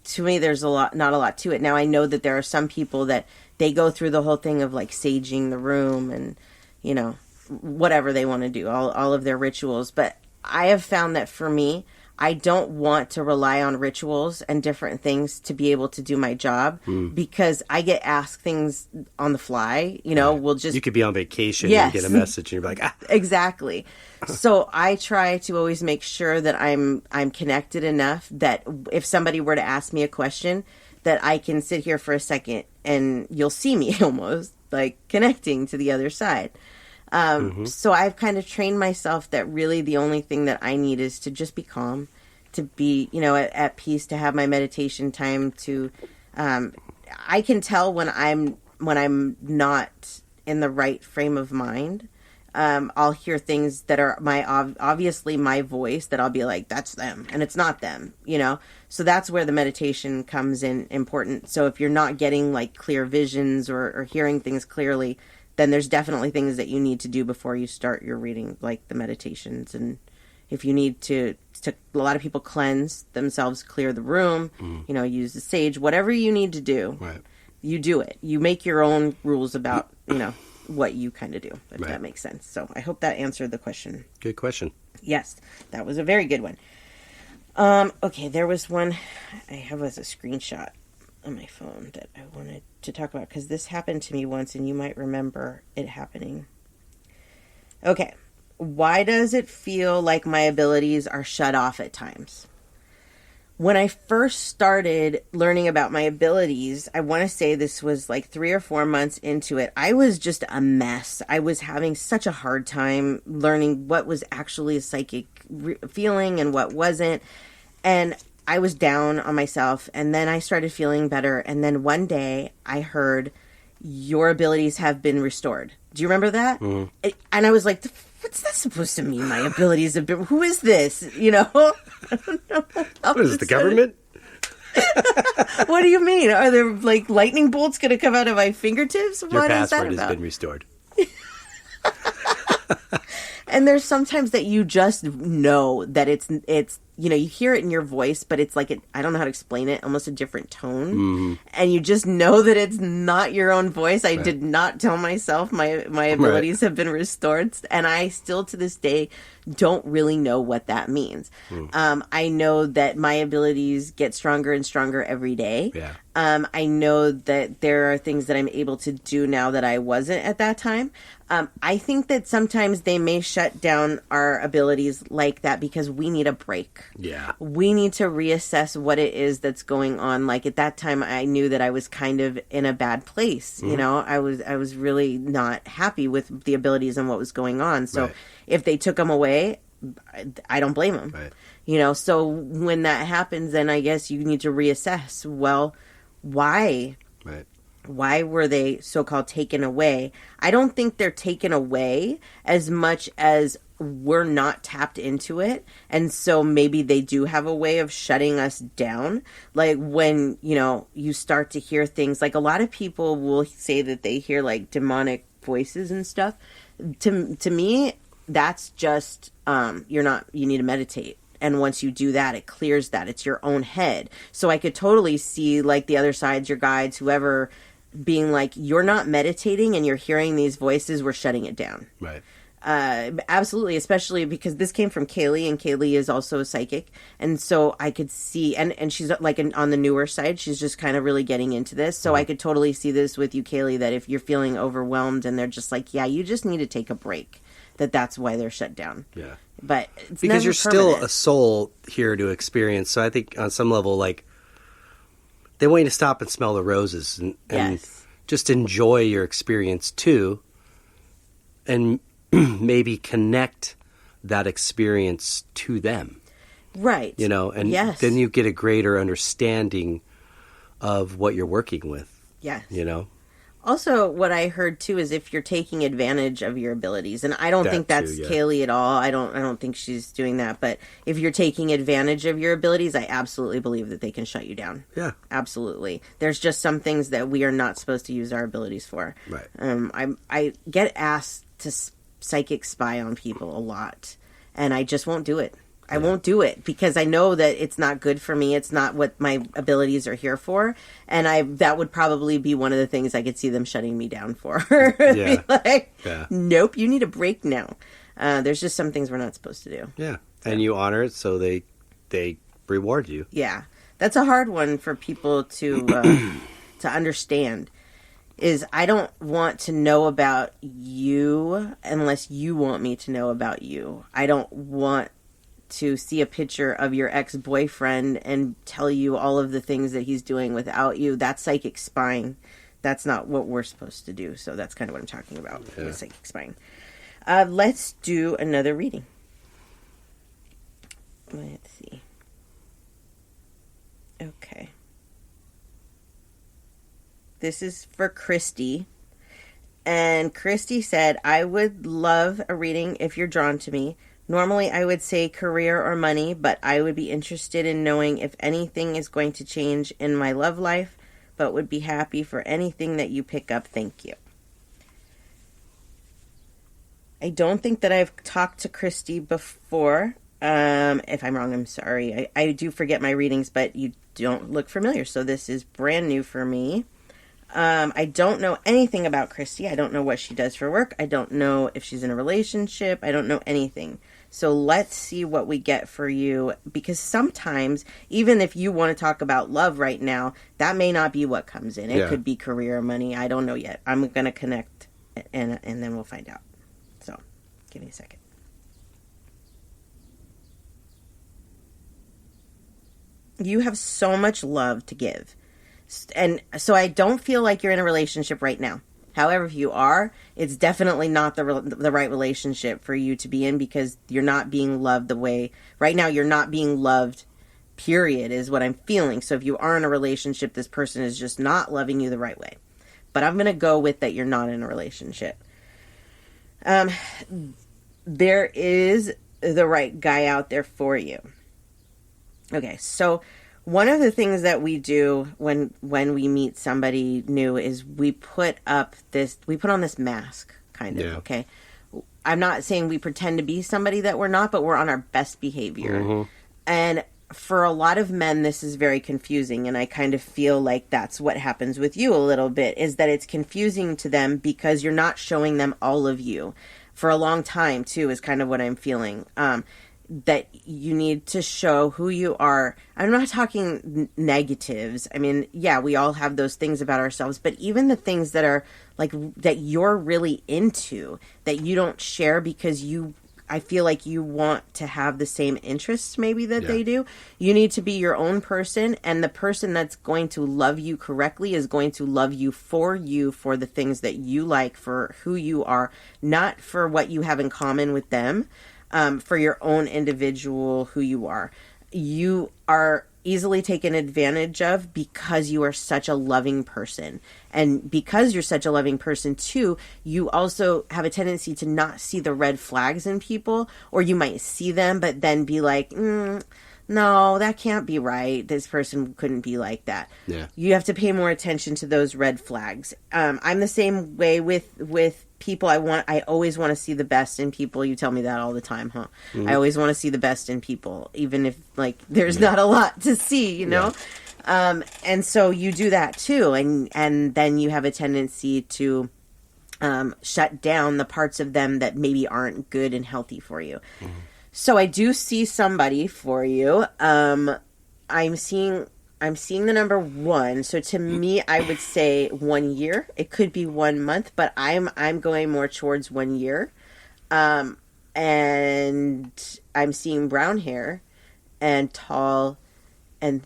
to me, there's not a lot to it. Now I know that there are some people that they go through the whole thing of like saging the room and, you know, whatever they want to do, all of their rituals. But I have found that for me, I don't want to rely on rituals and different things to be able to do my job because I get asked things on the fly. You know, we'll just... You could be on vacation Yes. and get a message and you're like, ah. Exactly. So I try to always make sure that I'm connected enough that if somebody were to ask me a question, that I can sit here for a second and you'll see me almost like connecting to the other side. So I've kind of trained myself that really the only thing that I need is to just be calm, to be, you know, at peace, to have my meditation time, to, I can tell when I'm not in the right frame of mind. I'll hear things that are obviously my voice that I'll be like, that's them, and it's not them, you know? So that's where the meditation comes in important. So if you're not getting like clear visions or hearing things clearly, then there's definitely things that you need to do before you start your reading, like the meditations. And if you need to a lot of people cleanse themselves, clear the room, you know, use the sage, whatever you need to do, Right. You do it. You make your own rules about, you know, what you kind of do, if Right. that makes sense. So I hope that answered the question. Good question. Yes, that was a very good one. Okay, there was one I have as a screenshot on my phone that I wanted to talk about because this happened to me once and you might remember it happening. Okay. Why does it feel like my abilities are shut off at times? When I first started learning about my abilities, I want to say this was like 3 or 4 months into it. I was just a mess. I was having such a hard time learning what was actually a psychic feeling and what wasn't. And I was down on myself, and then I started feeling better. And then one day I heard, your abilities have been restored. Do you remember that? And I was like, what's that supposed to mean? My abilities have been, who is this? You know? I don't know. What is it, the government? What do you mean? Are there like lightning bolts going to come out of my fingertips? Your What is that password has about? been restored. And there's sometimes that you just know that it's you know, you hear it in your voice, but it's like, I don't know how to explain it, almost a different tone. And you just know that it's not your own voice. I did not tell myself my abilities have been restored. And I still to this day don't really know what that means. I know that my abilities get stronger and stronger every day. Yeah. I know that there are things that I'm able to do now that I wasn't at that time. I think that sometimes they may shut down our abilities like that because we need a break. Yeah. We need to reassess what it is that's going on. Like at that time, I knew that I was kind of in a bad place. You know, I was really not happy with the abilities and what was going on. So if they took them away, I don't blame them. Right. You know, so when that happens, then I guess you need to reassess. Well, why? Right. Why were they so-called taken away? I don't think they're taken away as much as we're not tapped into it. And so maybe they do have a way of shutting us down. Like when, you know, you start to hear things, like a lot of people will say that they hear like demonic voices and stuff. To me, that's just, you need to meditate. And once you do that, it clears that. It's your own head. So I could totally see like the other sides, your guides, whoever, being like, you're not meditating and you're hearing these voices, we're shutting it down. Right. Absolutely, especially because this came from Kaylee, and Kaylee is also a psychic. And so I could see, and she's like on the newer side, she's just kind of really getting into this. So I could totally see this with you, Kaylee, that if you're feeling overwhelmed and they're just like, yeah, you just need to take a break, that's why they're shut down. Yeah. But it's Because never you're still permanent. a soul here to experience. So I think on some level, like, they want you to stop and smell the roses and Yes. just enjoy your experience too. And maybe connect that experience to them. Right. You know, and yes. then you get a greater understanding of what you're working with. Yes. You know? Also, what I heard too is if you're taking advantage of your abilities, and I don't think that's Kaylee at all. I don't think she's doing that. But if you're taking advantage of your abilities, I absolutely believe that they can shut you down. Yeah, absolutely. There's just some things that we are not supposed to use our abilities for. Right. I get asked to psychic spy on people a lot, and I just won't do it. I won't do it because I know that it's not good for me. It's not what my abilities are here for. And that would probably be one of the things I could see them shutting me down for. Yeah. Nope, you need a break now. There's just some things we're not supposed to do. Yeah. So. And you honor it, so they reward you. Yeah. That's a hard one for people to understand. Is I don't want to know about you unless you want me to know about you. I don't want to see a picture of your ex-boyfriend and tell you all of the things that he's doing without you. That's psychic spying. That's not what we're supposed to do. So that's kind of what I'm talking about with psychic spying. Let's do another reading. Let's see. Okay. This is for Christy. And Christy said, I would love a reading if you're drawn to me. Normally, I would say career or money, but I would be interested in knowing if anything is going to change in my love life, but would be happy for anything that you pick up. Thank you. I don't think that I've talked to Christy before. If I'm wrong, I'm sorry. I do forget my readings, but you don't look familiar, so this is brand new for me. I don't know anything about Christy. I don't know what she does for work. I don't know if she's in a relationship. I don't know anything. So let's see what we get for you, because sometimes, even if you want to talk about love right now, that may not be what comes in. It could be career or money. I don't know yet. I'm going to connect, and then we'll find out. So, give me a second. You have so much love to give. And so I don't feel like you're in a relationship right now. However, if you are, it's definitely not the right relationship for you to be in, because you're not being loved the way... Right now, you're not being loved, period, is what I'm feeling. So if you are in a relationship, this person is just not loving you the right way. But I'm going to go with that you're not in a relationship. There is the right guy out there for you. Okay, so... One of the things that we do when we meet somebody new is we put on this mask, kind of, okay? I'm not saying we pretend to be somebody that we're not, but we're on our best behavior. Mm-hmm. And for a lot of men, this is very confusing, and I kind of feel like that's what happens with you a little bit, is that it's confusing to them because you're not showing them all of you. For a long time, too, is kind of what I'm feeling. That you need to show who you are. I'm not talking negatives. I mean, yeah, we all have those things about ourselves, but even the things that are like that you're really into that you don't share because I feel like you want to have the same interests maybe that they do. You need to be your own person, and the person that's going to love you correctly is going to love you for the things that you like, for who you are, not for what you have in common with them. For your own individual who you are. You are easily taken advantage of because you are such a loving person. And because you're such a loving person too, you also have a tendency to not see the red flags in people, or you might see them but then be like, no, that can't be right. This person couldn't be like that. Yeah. You have to pay more attention to those red flags. I'm the same way with people. I always want to see the best in people. You tell me that all the time, huh? Mm-hmm. I always want to see the best in people, even if like there's not a lot to see, you know? Yeah. And so you do that too. And then you have a tendency to shut down the parts of them that maybe aren't good and healthy for you. Mm-hmm. So I do see somebody for you. I'm seeing the number 1. So to me, I would say 1 year. It could be 1 month, but I'm going more towards 1 year. And I'm seeing brown hair and tall and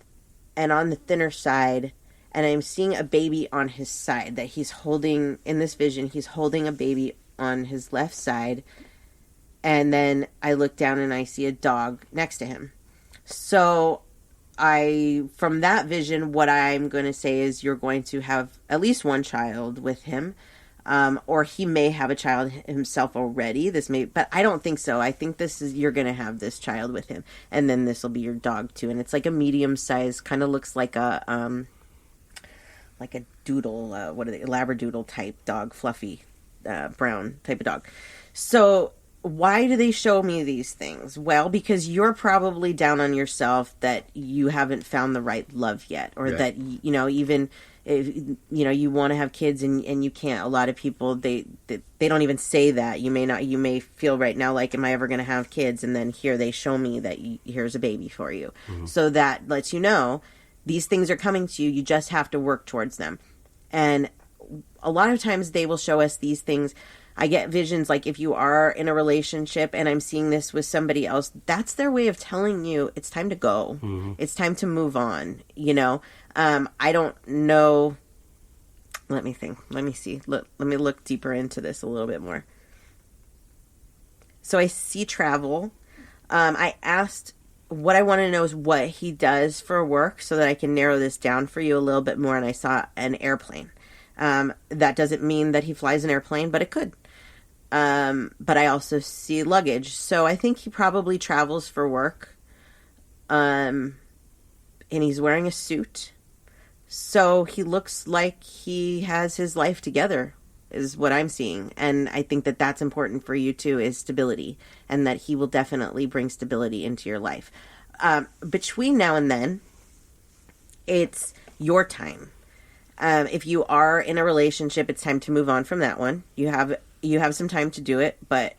on the thinner side. And I'm seeing a baby on his side that he's holding in this vision. He's holding a baby on his left side. And then I look down and I see a dog next to him. So from that vision, what I'm going to say is you're going to have at least one child with him. Or he may have a child himself already. But I don't think so. I think you're going to have this child with him. And then this will be your dog too. And it's like a medium size, kind of looks like a doodle, Labradoodle type dog, fluffy, brown type of dog. So why do they show me these things? Well, because you're probably down on yourself that you haven't found the right love yet, or that, even if, you want to have kids and you can't. A lot of people, they don't even say that. You may feel right now like, am I ever going to have kids? And then here they show me that here's a baby for you. Mm-hmm. So that lets you know these things are coming to you. You just have to work towards them. And a lot of times they will show us these things. I get visions like if you are in a relationship and I'm seeing this with somebody else, that's their way of telling you it's time to go. Mm-hmm. It's time to move on. I don't know. Let me think. Let me see. Let me look deeper into this a little bit more. So I see travel. I asked, what I want to know is what he does for work so that I can narrow this down for you a little bit more. And I saw an airplane. That doesn't mean that he flies an airplane, but it could. But I also see luggage. So I think he probably travels for work. And he's wearing a suit. So he looks like he has his life together, is what I'm seeing. And I think that that's important for you too, is stability. And that he will definitely bring stability into your life. Between now and then, it's your time. If you are in a relationship, it's time to move on from that one. You have some time to do it, but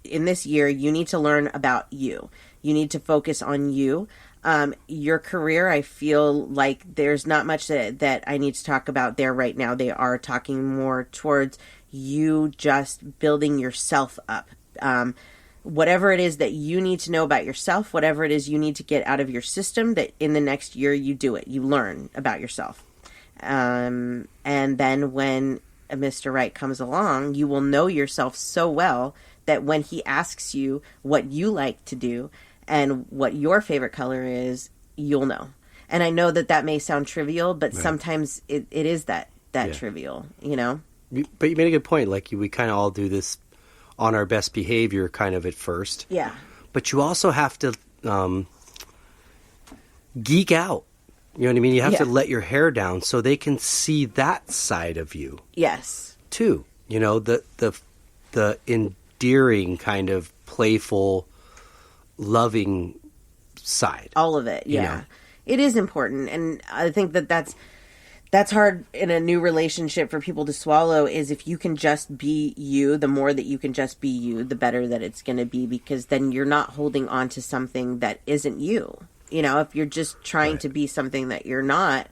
in this year, you need to learn about you. You need to focus on you. Your career, I feel like there's not much that I need to talk about there right now. They are talking more towards you just building yourself up. Whatever it is that you need to know about yourself, whatever it is you need to get out of your system, that in the next year you do it. You learn about yourself. And then when Mr. Right comes along, you will know yourself so well that when he asks you what you like to do and what your favorite color is, you'll know. And I know that may sound trivial, but right. Sometimes it is that trivial, But you made a good point. Like we kind of all do this on our best behavior kind of at first. Yeah. But you also have to geek out. You know what I mean? You have to let your hair down so they can see that side of you. Yes. Too. The endearing kind of playful, loving side. All of it. Yeah. It is important. And I think that's hard in a new relationship for people to swallow, is if you can just be you, the more that you can just be you, the better that it's going to be, because then you're not holding on to something that isn't you. If you're just trying to be something that you're not,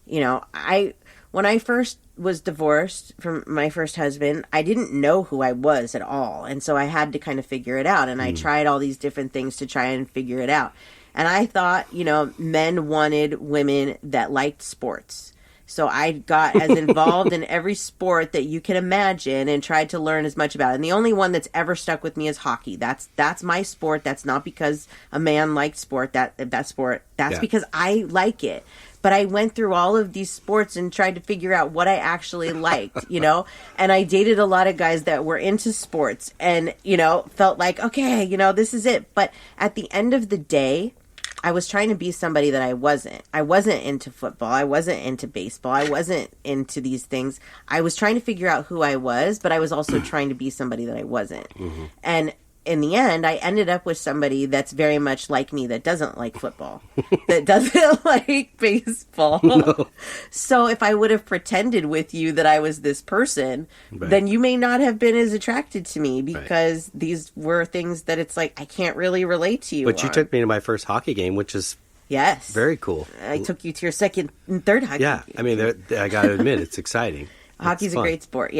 when I first was divorced from my first husband, I didn't know who I was at all. And so I had to kind of figure it out. And I tried all these different things to try and figure it out. And I thought, men wanted women that liked sports. So I got as involved in every sport that you can imagine and tried to learn as much about it. And the only one that's ever stuck with me is hockey. That's my sport. That's not because a man liked sport, that sport. That's because I like it. But I went through all of these sports and tried to figure out what I actually liked, And I dated a lot of guys that were into sports and, felt like, okay, this is it. But at the end of the day, I was trying to be somebody that I wasn't. I wasn't into football. I wasn't into baseball. I wasn't into these things. I was trying to figure out who I was, but I was also trying to be somebody that I wasn't. Mm-hmm. And in the end, I ended up with somebody that's very much like me, that doesn't like football, that doesn't like baseball. No. So if I would have pretended with you that I was this person, then you may not have been as attracted to me, because these were things that it's like, I can't really relate to you. But you took me to my first hockey game, which is very cool. I took you to your second and third hockey game. I mean, I got to admit, it's exciting. Hockey's a great sport,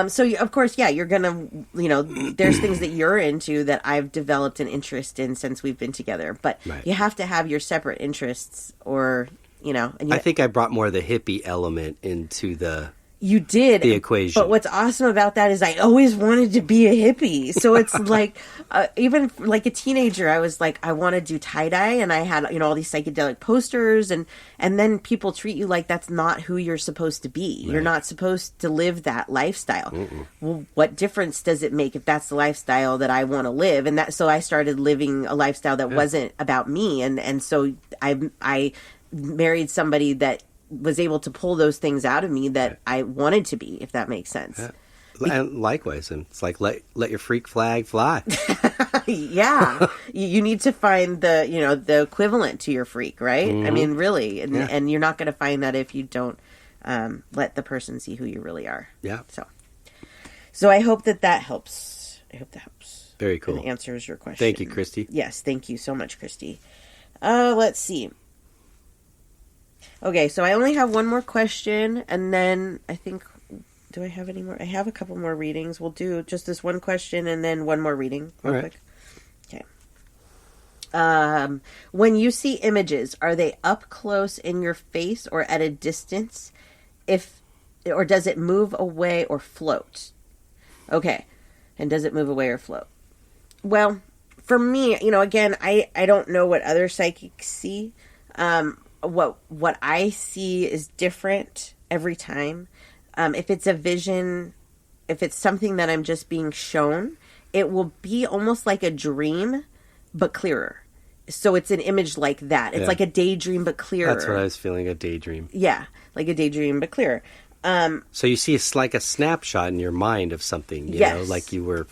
so, of course, you're going to, there's things that you're into that I've developed an interest in since we've been together. But you have to have your separate interests, or, And I think I brought more of the hippie element into the You did. the equation. But what's awesome about that is I always wanted to be a hippie. So it's like, even like a teenager, I was like, I want to do tie-dye. And I had, all these psychedelic posters. And then people treat you like that's not who you're supposed to be. Right. You're not supposed to live that lifestyle. Well, what difference does it make if that's the lifestyle that I want to live? And so I started living a lifestyle that wasn't about me. And so I married somebody that was able to pull those things out of me that I wanted to be, if that makes sense. Yeah. And likewise, and it's like let your freak flag fly. Yeah, you need to find the equivalent to your freak, right? I mean, really, and you're not going to find that if you don't let the person see who you really are. Yeah. So I hope that helps. I hope that helps. Very cool. And answers your question. Thank you, Christy. Yes, thank you so much, Christy. Let's see. Okay, so I only have one more question, and then I think, do I have any more? I have a couple more readings. We'll do just this one question and then one more reading real quick. Okay. When you see images, are they up close in your face or at a distance? Or does it move away or float? Okay. And does it move away or float? Well, for me, again, I don't know what other psychics see. What I see is different every time. If it's a vision, if it's something that I'm just being shown, it will be almost like a dream, but clearer. So it's an image like that. It's like a daydream, but clearer. That's what I was feeling, a daydream. Yeah, like a daydream, but clearer. So you see it's like a snapshot in your mind of something, you know, like you were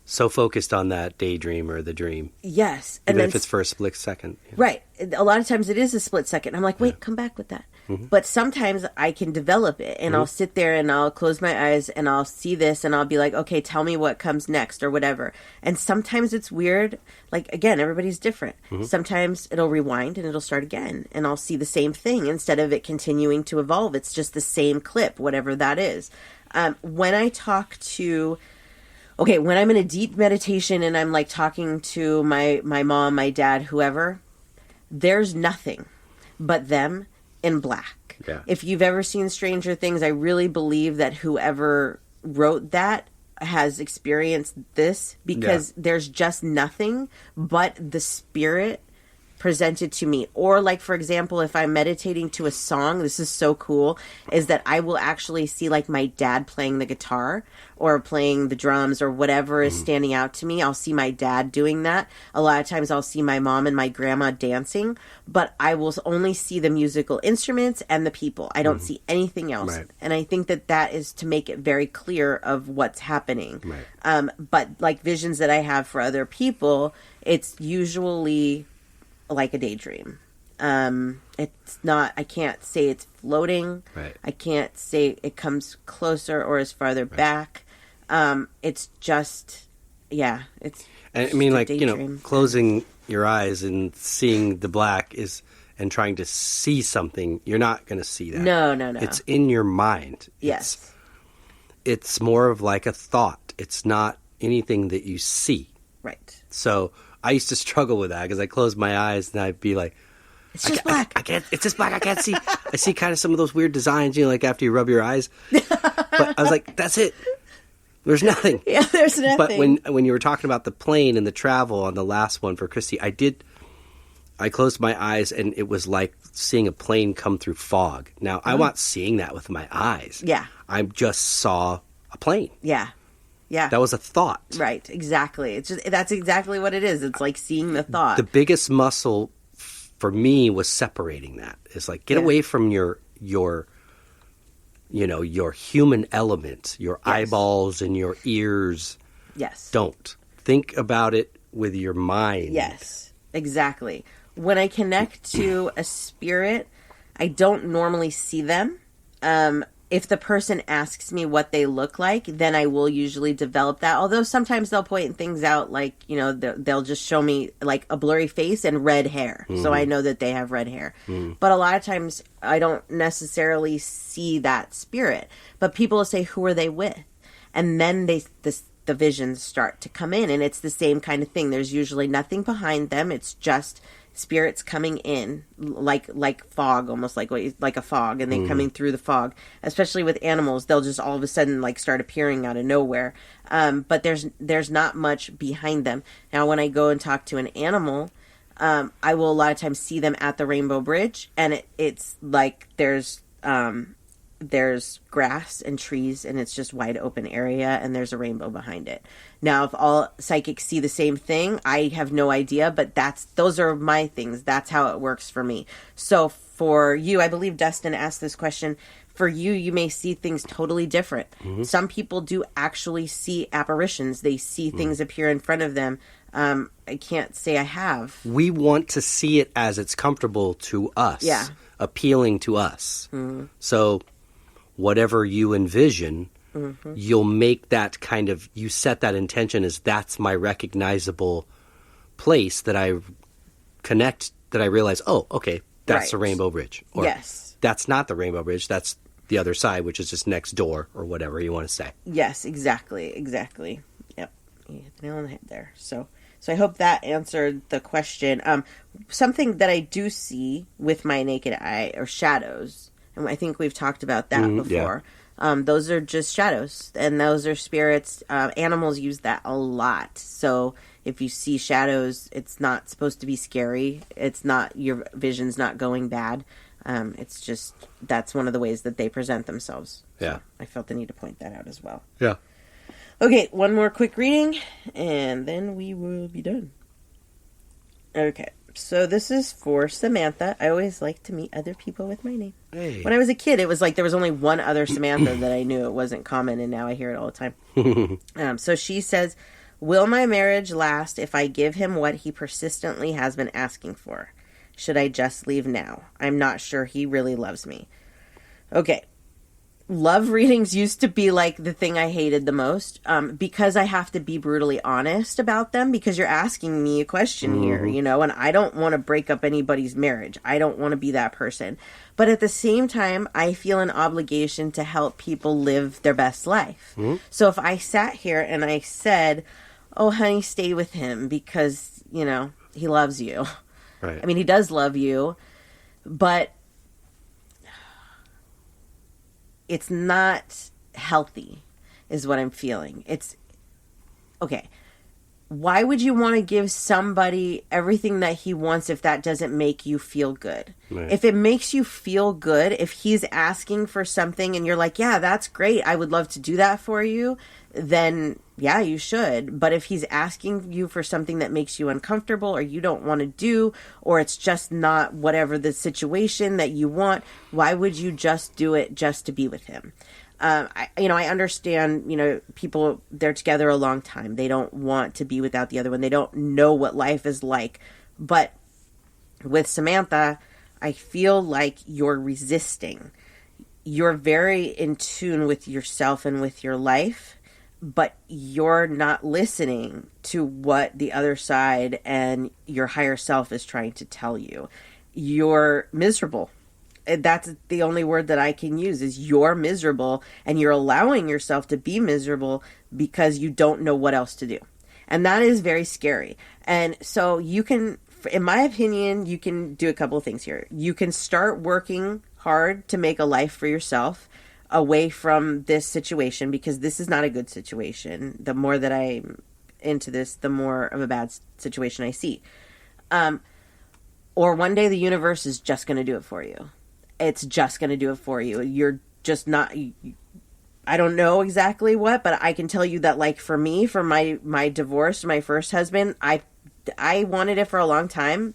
so focused on that daydream or the dream. Yes. Even if it's for a split second. Yeah. Right. A lot of times it is a split second. I'm like, wait, come back with that. Mm-hmm. But sometimes I can develop it and I'll sit there and I'll close my eyes and I'll see this and I'll be like, okay, tell me what comes next or whatever. And sometimes it's weird. Like, again, everybody's different. Mm-hmm. Sometimes it'll rewind and it'll start again and I'll see the same thing instead of it continuing to evolve. It's just the same clip, whatever that is. When I talk to... Okay, when I'm in a deep meditation and I'm like talking to my mom, my dad, whoever, there's nothing but them in black. Yeah. If you've ever seen Stranger Things, I really believe that whoever wrote that has experienced this because there's just nothing but the spirit presented to me. Or like, for example, if I'm meditating to a song, this is so cool, is that I will actually see like my dad playing the guitar or playing the drums or whatever is standing out to me. I'll see my dad doing that. A lot of times I'll see my mom and my grandma dancing, but I will only see the musical instruments and the people. I don't see anything else. Right. And I think that is to make it very clear of what's happening. Right. But like visions that I have for other people, it's usually like a daydream. It's not, I can't say it's floating. Right. I can't say it comes closer or is farther back. It's just, it's. And I mean, like, closing your eyes and seeing the black and trying to see something, you're not going to see that. No. It's in your mind. Yes. It's more of like a thought. It's not anything that you see. Right. So I used to struggle with that because I closed my eyes and I'd be like, it's just black. I can't. It's just black. I can't see. I see kind of some of those weird designs, like after you rub your eyes. But I was like, that's it. There's nothing. Yeah, there's nothing. But when you were talking about the plane and the travel on the last one for Christy, I closed my eyes and it was like seeing a plane come through fog. Now, I'm not seeing that with my eyes. Yeah. I just saw a plane. Yeah. Yeah. That was a thought. Right. Exactly. That's exactly what it is. It's like seeing the thought. The biggest muscle for me was separating that. It's like, get away from your human element, your eyeballs and your ears. Yes. Don't. Think about it with your mind. Yes, exactly. When I connect to a spirit, I don't normally see them. If the person asks me what they look like, then I will usually develop that. Although sometimes they'll point things out like, they'll just show me like a blurry face and red hair. Mm-hmm. So I know that they have red hair. Mm. But a lot of times I don't necessarily see that spirit. But people will say, who are they with? And then the visions start to come in. And it's the same kind of thing. There's usually nothing behind them. It's just spirits coming in like fog, almost like a fog, and then coming through the fog. Especially with animals, they'll just all of a sudden like start appearing out of nowhere. But there's not much behind them. Now, when I go and talk to an animal, I will a lot of times see them at the Rainbow Bridge, and it's like there's grass and trees, and it's just wide open area, and there's a rainbow behind it. Now, if all psychics see the same thing, I have no idea, but those are my things. That's how it works for me. So for you, I believe Dustin asked this question. For you, you may see things totally different. Some people do actually see apparitions. They see things appear in front of them. I can't say I have. We want to see it as it's comfortable to us. Yeah. Appealing to us. So whatever you envision, you'll make that kind of, you set that intention as that's my recognizable place that I connect, that I realize, oh, okay, that's the Rainbow Bridge. Or yes. That's not the Rainbow Bridge, that's the other side, which is just next door, or whatever you want to say. Yes, exactly. Yep. You hit the nail on the head there. So I hope that answered the question. Something that I do see with my naked eye are shadows. And I think we've talked about that before. Yeah. Those are just shadows, and those are spirits. Animals use that a lot. So if you see shadows, it's not supposed to be scary. It's not, your vision's not going bad. It's just, that's one of the ways that they present themselves. Yeah. So I felt the need to point that out as well. Yeah. Okay, one more quick reading, and then we will be done. Okay, so this is for Samantha. I always like to meet other people with my name. Hey. When I was a kid, it was like there was only one other Samantha that I knew. It wasn't common, and now I hear it all the time. So she says, will my marriage last if I give him what he persistently has been asking for? Should I just leave now? I'm not sure he really loves me. Okay. Love readings used to be like the thing I hated the most, because I have to be brutally honest about them, because you're asking me a question here, you know, and I don't want to break up anybody's marriage. I don't want to be that person. But at the same time, I feel an obligation to help people live their best life. So if I sat here and I said, oh, honey, stay with him because, you know, he loves you. Right. I mean, he does love you, but it's not healthy, is what I'm feeling. It's, okay, why would you want to give somebody everything that he wants if that doesn't make you feel good? Right. If it makes you feel good, if he's asking for something and you're like, yeah, that's great, I would love to do that for you, then yeah, you should. But if he's asking you for something that makes you uncomfortable or you don't want to do, or it's just not whatever the situation that you want, why would you just do it just to be with him? I understand, people, they're together a long time. They don't want to be without the other one. They don't know what life is like. But with Samantha, I feel like you're resisting. You're very in tune with yourself and with your life, but you're not listening to what the other side and your higher self is trying to tell you. You're miserable. That's the only word that I can use, is you're miserable, and you're allowing yourself to be miserable because you don't know what else to do. And that is very scary. And so you can, in my opinion, you can do a couple of things here. You can start working hard to make a life for yourself away from this situation, because this is not a good situation. The more that I'm into this, the more of a bad situation I see. Or one day the universe is just going to do it for you. It's just going to do it for you. You're just not, I don't know exactly what, but I can tell you that, like, for me, for my divorce, my first husband, I wanted it for a long time.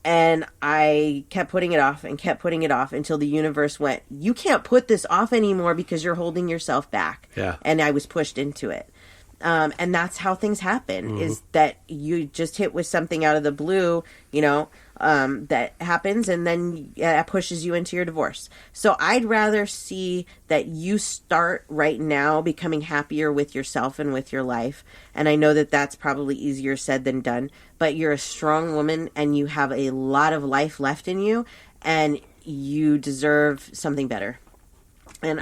And I kept putting it off and kept putting it off until the universe went, you can't put this off anymore because you're holding yourself back. Yeah. And I was pushed into it. And that's how things happen, is that you just hit with something out of the blue, that happens, and then that pushes you into your divorce. So I'd rather see that you start right now becoming happier with yourself and with your life. And I know that that's probably easier said than done, but you're a strong woman and you have a lot of life left in you, and you deserve something better. And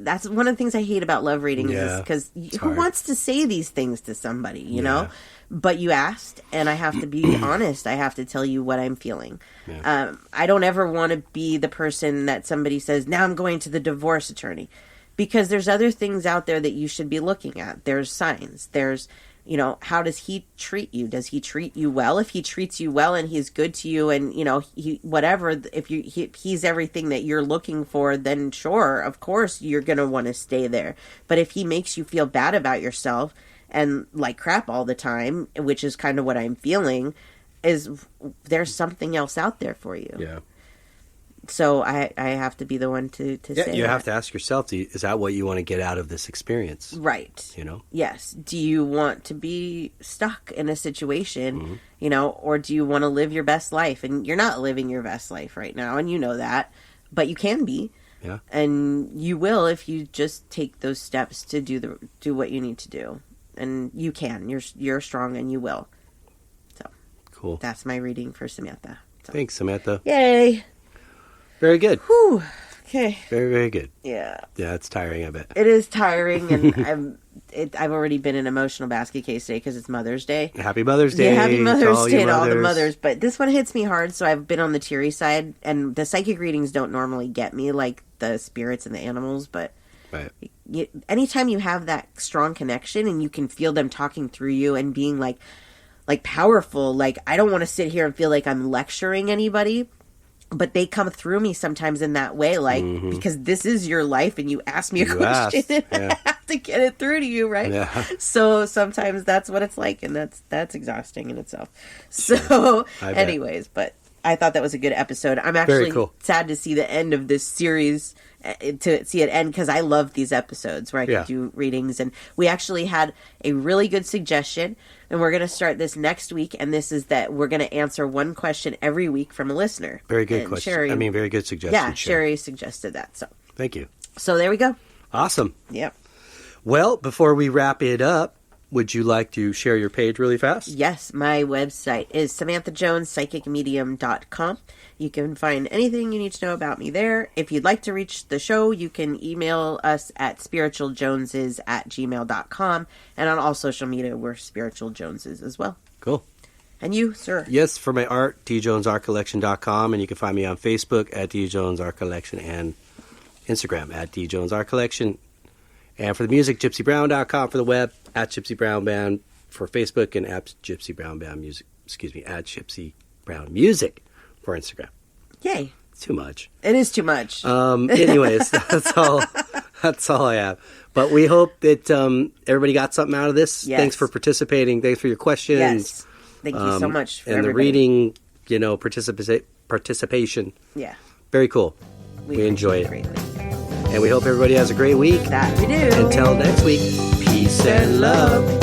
that's one of the things I hate about love readings is because who wants to say these things to somebody, you know? But you asked, and I have to be honest. I have to tell you what I'm feeling. Yeah. I don't ever want to be the person that somebody says, now I'm going to the divorce attorney. Because there's other things out there that you should be looking at. There's signs. There's, you know, how does he treat you? Does he treat you well? If he treats you well and he's good to you and, you know, if he's everything that you're looking for, then sure, of course, you're going to want to stay there. But if he makes you feel bad about yourself and like crap all the time, which is kind of what I'm feeling, there's something else out there for you. Yeah. So I have to be the one to say you that. have to ask yourself, is that what you want to get out of this experience? Right. You know? Yes. Do you want to be stuck in a situation, you know, or do you want to live your best life? And you're not living your best life right now, and you know that, but you can be. Yeah. And you will if you just take those steps to do what you need to do. And you can. You're strong and you will. So. Cool. That's my reading for Samantha. So. Thanks, Samantha. Yay. Very good. Whew. Okay. Very, very good. Yeah. Yeah, it's tiring, I bet. It is tiring, and I've already been in emotional basket case today because it's Mother's Day. Happy Mother's Day. Yeah, happy Mother's Day to all the mothers. mothers. But this one hits me hard, so I've been on the teary side, and the psychic readings don't normally get me like the spirits and the animals, but right. Anytime you have that strong connection and you can feel them talking through you and being like powerful, like I don't want to sit here and feel like I'm lecturing anybody. But they come through me sometimes in that way, like, because this is your life and you ask me a question and I have to get it through to you, right? Yeah. So sometimes that's what it's like, and that's exhausting in itself. So anyways, but I thought that was a good episode. I'm actually sad to see the end of this series, to see it end, because I love these episodes where I can do readings. And we actually had a really good suggestion, and we're going to start this next week, and this is that we're going to answer one question every week from a listener. Very good question. Very good suggestion. Yeah, Sherry suggested that. So thank you. So there we go. Awesome. Yep. Well, before we wrap it up, would you like to share your page really fast? Yes, my website is SamanthaJonesPsychicMedium.com. You can find anything you need to know about me there. If you'd like to reach the show, you can email us at spiritualjoneses@gmail.com. And on all social media, we're Spiritual Joneses as well. Cool. And you, sir? Yes, for my art, djonesartcollection.com. And you can find me on Facebook at djonesartcollection and Instagram at djonesartcollection. And for the music, gypsybrown.com for the web, at Gypsy Brown Band for Facebook, and at Gypsy Brown Band Music, at Gypsy Brown Music for Instagram. Yay. It's too much. It is too much. Anyways, that's all I have. But we hope that everybody got something out of this. Yes. Thanks for participating. Thanks for your questions. Yes. Thank you so much for everybody. The reading, participation. Yeah. Very cool. We enjoy it. Greatly. And we hope everybody has a great week. That we do. Until next week, peace and love.